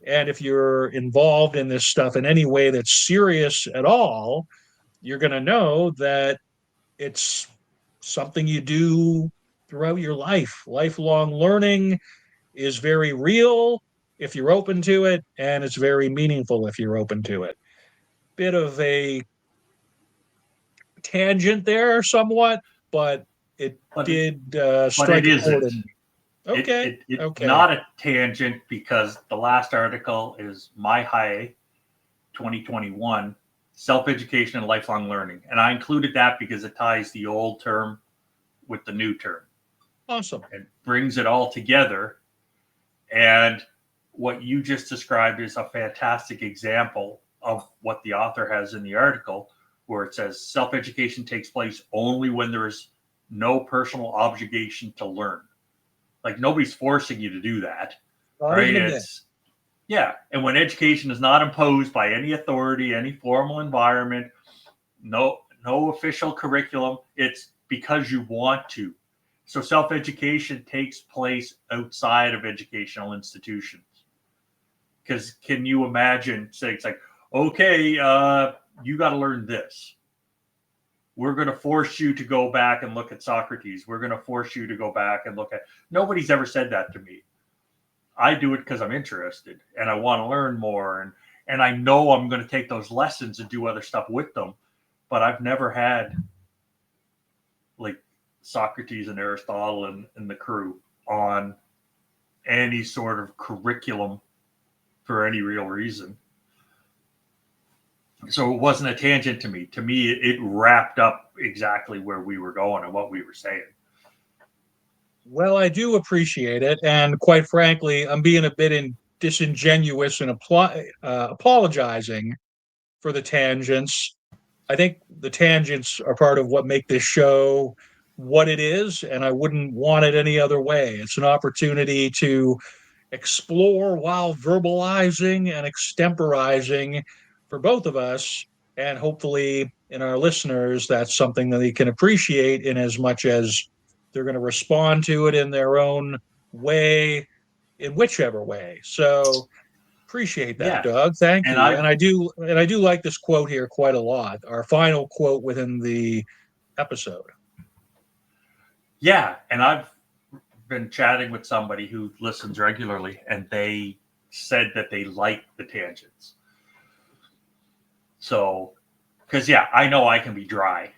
And if you're involved in this stuff in any way that's serious at all, you're going to know that it's something you do throughout your life. Lifelong learning is very real if you're open to it, and it's very meaningful if you're open to it. Bit of a tangent there, somewhat, but it But it, did but it strike a chord isn't. in me. Okay, It's okay, not a tangent because the last article is My High 2021 Self-Education and Lifelong Learning. And I included that because it ties the old term with the new term awesome. and brings it all together. And what you just described is a fantastic example of what the author has in the article, where it says self-education takes place only when there is no personal obligation to learn. Like nobody's forcing you to do that, Not right? even a bit. It's yeah. And when education is not imposed by any authority, any formal environment, no official curriculum, it's because you want to. So self-education takes place outside of educational institutions. Because can you imagine, say, it's like, okay, you got to learn this. We're going to force you to go back and look at Socrates. We're going to force you to go back and look at. Nobody's ever said that to me. I do it because I'm interested and I want to learn more. And I know I'm going to take those lessons and do other stuff with them. But I've never had like Socrates and Aristotle and the crew on any sort of curriculum for any real reason. So it wasn't a tangent to me. To me, it wrapped up exactly where we were going and what we were saying. Well, I do appreciate it. And quite frankly, I'm being a bit disingenuous and apologizing for the tangents. I think the tangents are part of what make this show what it is, and I wouldn't want it any other way. It's an opportunity to explore while verbalizing and extemporizing for both of us, and hopefully in our listeners, that's something that they can appreciate in as much as they're going to respond to it in their own way, in whichever way. So appreciate that, Yeah. Doug. Thank And you. I, And I do like this quote here quite a lot. Our final quote within the episode. yeah. And I've been chatting with somebody who listens regularly and they said that they like the tangents. So, because yeah, I know I can be dry.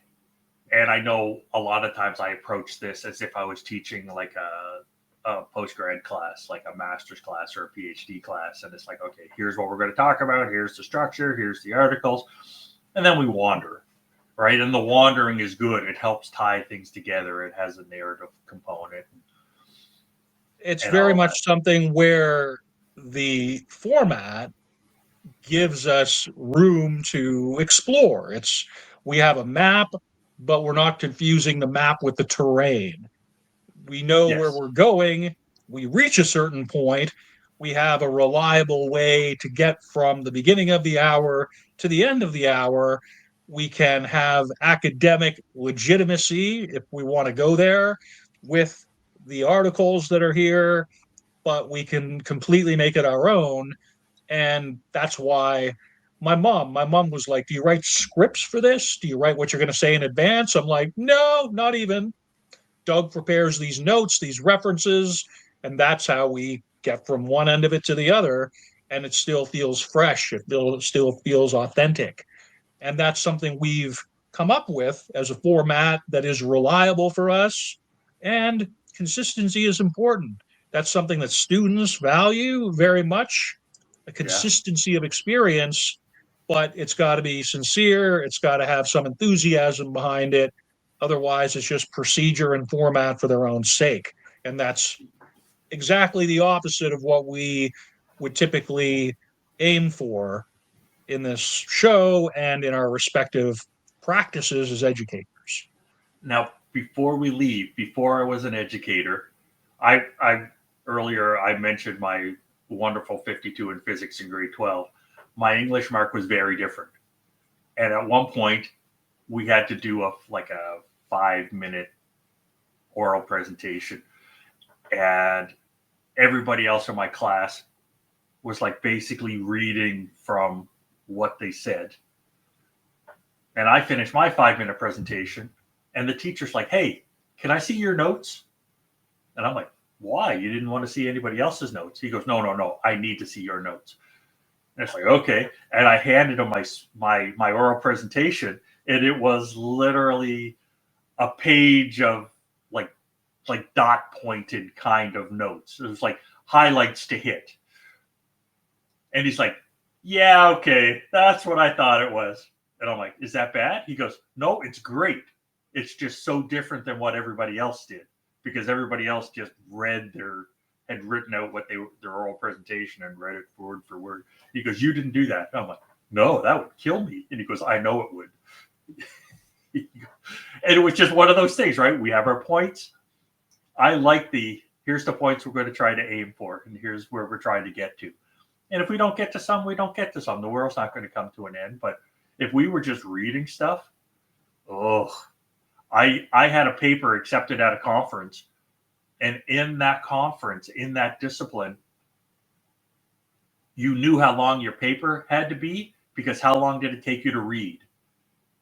And I know a lot of times I approach this as if I was teaching like a post-grad class, like a master's class or a PhD class. And it's like, okay, here's what we're going to talk about. Here's the structure. Here's the articles. And then we wander, right? And the wandering is good. It helps tie things together. It has a narrative component. It's And very all much that. something where the format gives us room to explore. We have a map, but we're not confusing the map with the terrain. We know where Yes. we're going. We reach a certain point. We have a reliable way to get from the beginning of the hour to the end of the hour. We can have academic legitimacy if we want to go there with the articles that are here, but we can completely make it our own. And that's why my mom was like, do you write scripts for this? Do you write what you're going to say in advance? I'm like, no, not even. Doug prepares these notes, these references, and that's how we get from one end of it to the other. And it still feels fresh. It still feels authentic. And that's something we've come up with as a format that is reliable for us. And consistency is important. That's something that students value very much, a Yeah. consistency of experience, but it's got to be sincere. It's got to have some enthusiasm behind it. Otherwise, it's just procedure and format for their own sake. And that's exactly the opposite of what we would typically aim for in this show and in our respective practices as educators. Now, before we leave, before I was an educator, I earlier I mentioned my wonderful 52 in physics in grade 12. My English mark was very different. And at one point, we had to do a 5-minute oral presentation. And everybody else in my class was like basically reading from what they said. And I finished my 5-minute presentation, and the teacher's like, hey, can I see your notes? And I'm like, why? You didn't want to see anybody else's notes? He goes, no, I need to see your notes. And it's like, okay. And I handed him my oral presentation, and it was literally a page of like dot pointed kind of notes. It was like highlights to hit. And he's like, yeah, okay, that's what I thought it was. And I'm like, is that bad? He goes, no, it's great. It's just so different than what everybody else did, because everybody else just had written out their oral presentation and read it word for word. He goes, you didn't do that. And I'm like, no, that would kill me. And he goes, I know it would. And it was just one of those things, right? We have our points. I like here's the points we're going to try to aim for, and here's where we're trying to get to. And if we don't get to some, we don't get to some. The world's not going to come to an end. But if we were just reading stuff, I had a paper accepted at a conference, and in that conference, in that discipline, you knew how long your paper had to be because how long did it take you to read?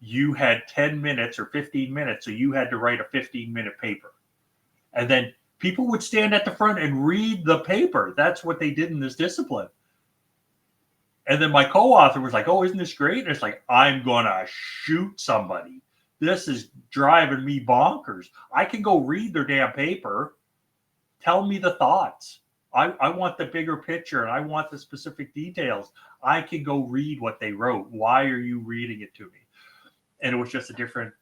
You had 10 minutes or 15 minutes, so you had to write a 15-minute paper. And then people would stand at the front and read the paper. That's what they did in this discipline. And then my co-author was like, oh, isn't this great? And it's like, I'm going to shoot somebody. This is driving me bonkers. I can go read their damn paper. Tell me the thoughts. I want the bigger picture, and I want the specific details. I can go read what they wrote. Why are you reading it to me? And it was just a different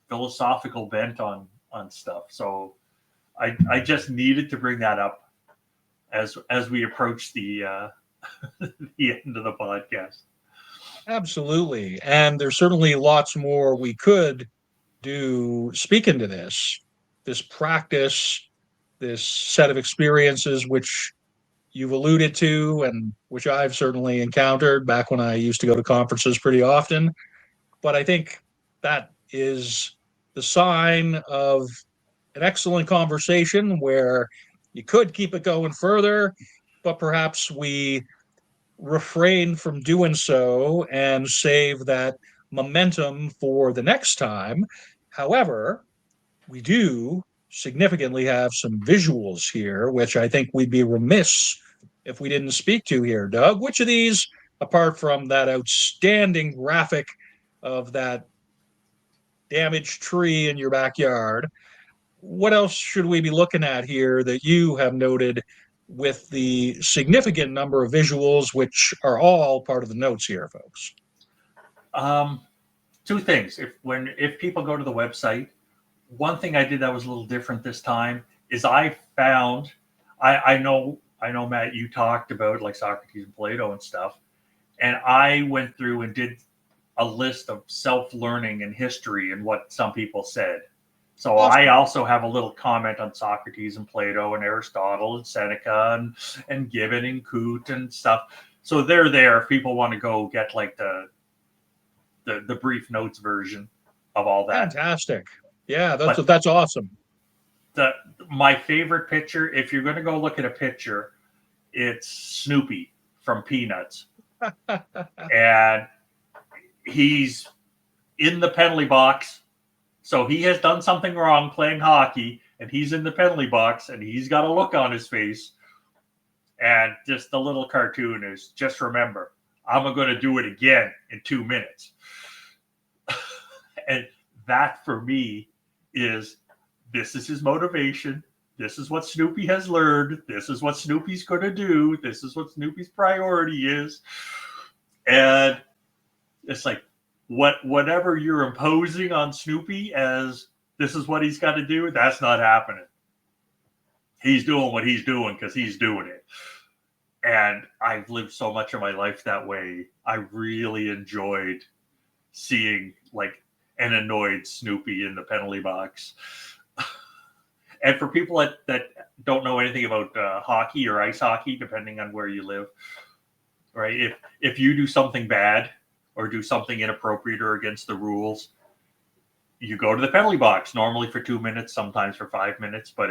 philosophical bent on stuff. So I just needed to bring that up as we approach the the end of the podcast. Absolutely. And there's certainly lots more we could do speaking to this practice, this set of experiences, which you've alluded to and which I've certainly encountered back when I used to go to conferences pretty often. But I think that is the sign of an excellent conversation where you could keep it going further, but perhaps we refrain from doing so and save that momentum for the next time. However, we do significantly have some visuals here, which I think we'd be remiss if we didn't speak to here. Doug, which of these, apart from that outstanding graphic of that damaged tree in your backyard, what else should we be looking at here that you have noted with the significant number of visuals, which are all part of the notes here, folks? Two things. If people go to the website, one thing I did that was a little different this time is I found, I know, Matt, you talked about like Socrates and Plato and stuff, and I went through and did a list of self-learning and history and what some people said. So I also have a little comment on Socrates and Plato and Aristotle and Seneca and Gibbon and Coote and stuff. So they're there if people want to go get like the brief notes version of all that. Fantastic. Yeah, that's awesome. My favorite picture, if you're going to go look at a picture, it's Snoopy from Peanuts. And he's in the penalty box. So he has done something wrong playing hockey, and he's in the penalty box, and he's got a look on his face. And just the little cartoon is, just remember, I'm going to do it again in 2 minutes. And that for me this is his motivation. This is what Snoopy has learned. This is what Snoopy's going to do. This is what Snoopy's priority is. And it's like, whatever you're imposing on Snoopy as this is what he's got to do, that's not happening. He's doing what he's doing because he's doing it. And I've lived so much of my life that way. I really enjoyed seeing like an annoyed Snoopy in the penalty box. And for people that don't know anything about hockey or ice hockey, depending on where you live, right? If you do something bad or do something inappropriate or against the rules, you go to the penalty box, normally for 2 minutes, sometimes for 5 minutes, but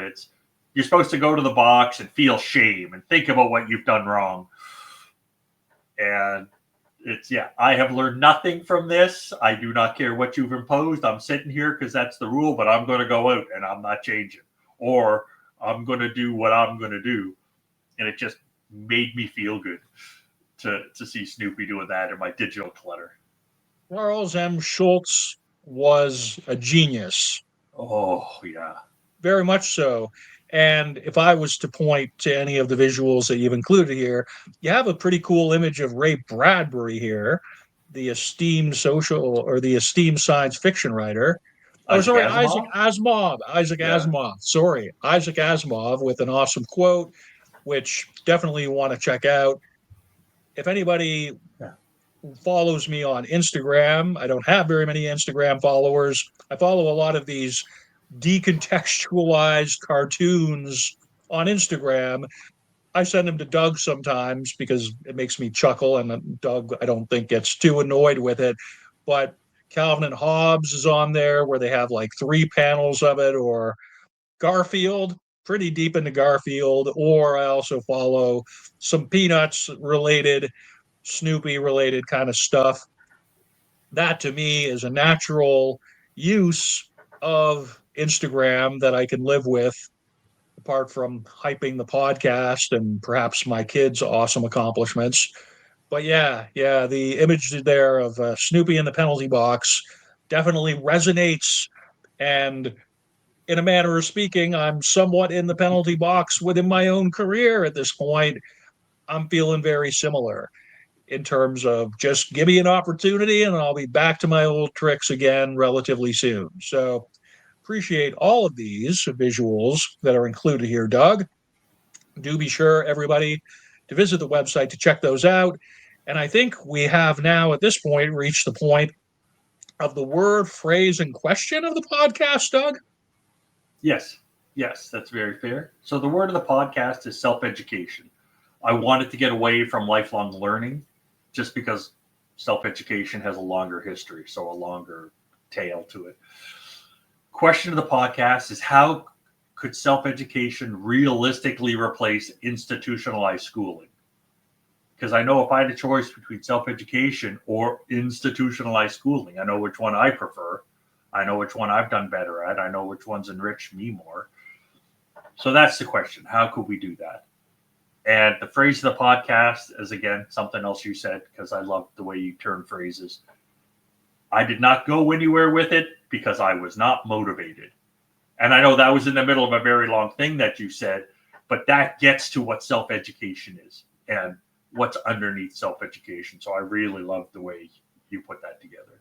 you're supposed to go to the box and feel shame and think about what you've done wrong. And I have learned nothing from this. I do not care what you've imposed. I'm sitting here because that's the rule, but I'm going to go out and I'm not changing, or I'm going to do what I'm going to do. And it just made me feel good to see Snoopy doing that in my digital clutter. Charles M. Schulz was a genius. Oh, yeah. Very much so. And if I was to point to any of the visuals that you've included here, you have a pretty cool image of Ray Bradbury here, the esteemed science fiction writer. Isaac Asimov. Isaac Asimov with an awesome quote, which definitely you want to check out. If anybody follows me on Instagram. I don't have very many Instagram followers. I follow a lot of these decontextualized cartoons on Instagram. I send them to Doug sometimes because it makes me chuckle, and Doug, I don't think, gets too annoyed with it. But Calvin and Hobbes is on there where they have like 3 panels of it, or Garfield, pretty deep into Garfield. Or I also follow some Peanuts related, Snoopy related kind of stuff. That to me is a natural use of Instagram that I can live with, apart from hyping the podcast and perhaps my kids' awesome accomplishments. But yeah, the image there of Snoopy in the penalty box definitely resonates. And in a manner of speaking, I'm somewhat in the penalty box within my own career at this point. I'm feeling very similar in terms of just give me an opportunity and I'll be back to my old tricks again relatively soon. So appreciate all of these visuals that are included here, Doug. Do be sure, everybody, to visit the website to check those out. And I think we have now at this point reached the point of the word, phrase, and question of the podcast, Doug. Yes, that's very fair. So the word of the podcast is self-education. I wanted to get away from lifelong learning just because self-education has a longer history, so a longer tail to it. Question of the podcast is, how could self-education realistically replace institutionalized schooling? Because I know if I had a choice between self-education or institutionalized schooling, I know which one I prefer. I know which one I've done better at. I know which one's enriched me more. So that's the question. How could we do that? And the phrase of the podcast is, again, something else you said, because I love the way you turn phrases. I did not go anywhere with it because I was not motivated. And I know that was in the middle of a very long thing that you said, but that gets to what self-education is and what's underneath self-education. So I really love the way you put that together.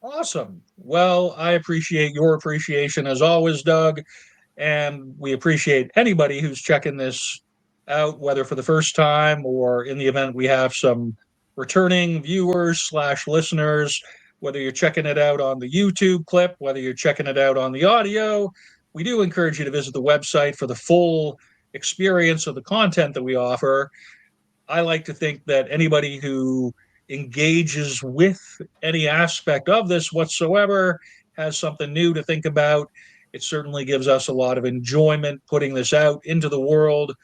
Awesome. Well, I appreciate your appreciation as always, Doug. And we appreciate anybody who's checking this out, whether for the first time or in the event we have some returning viewers slash listeners, whether you're checking it out on the YouTube clip, whether you're checking it out on the audio. We do encourage you to visit the website for the full experience of the content that we offer. I like to think that anybody who engages with any aspect of this whatsoever has something new to think about. It certainly gives us a lot of enjoyment putting this out into the world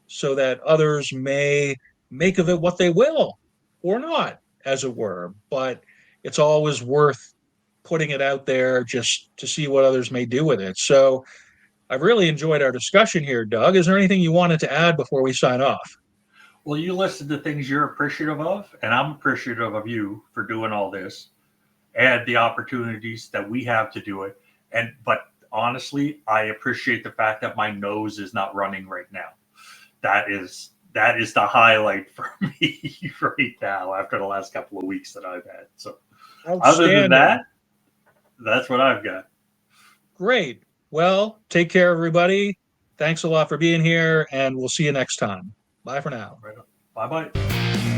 so that others may make of it what they will or not, as it were. But it's always worth putting it out there just to see what others may do with it. So I've really enjoyed our discussion here, Doug. Is there anything you wanted to add before we sign off? Well, you listed the things you're appreciative of, and I'm appreciative of you for doing all this and the opportunities that we have to do it. But honestly, I appreciate the fact that my nose is not running right now. That is the highlight for me right now after the last couple of weeks that I've had. So other than that, that's what I've got. Great. Well, take care, everybody. Thanks a lot for being here, and we'll see you next time. Bye for now. Right on. Bye-bye.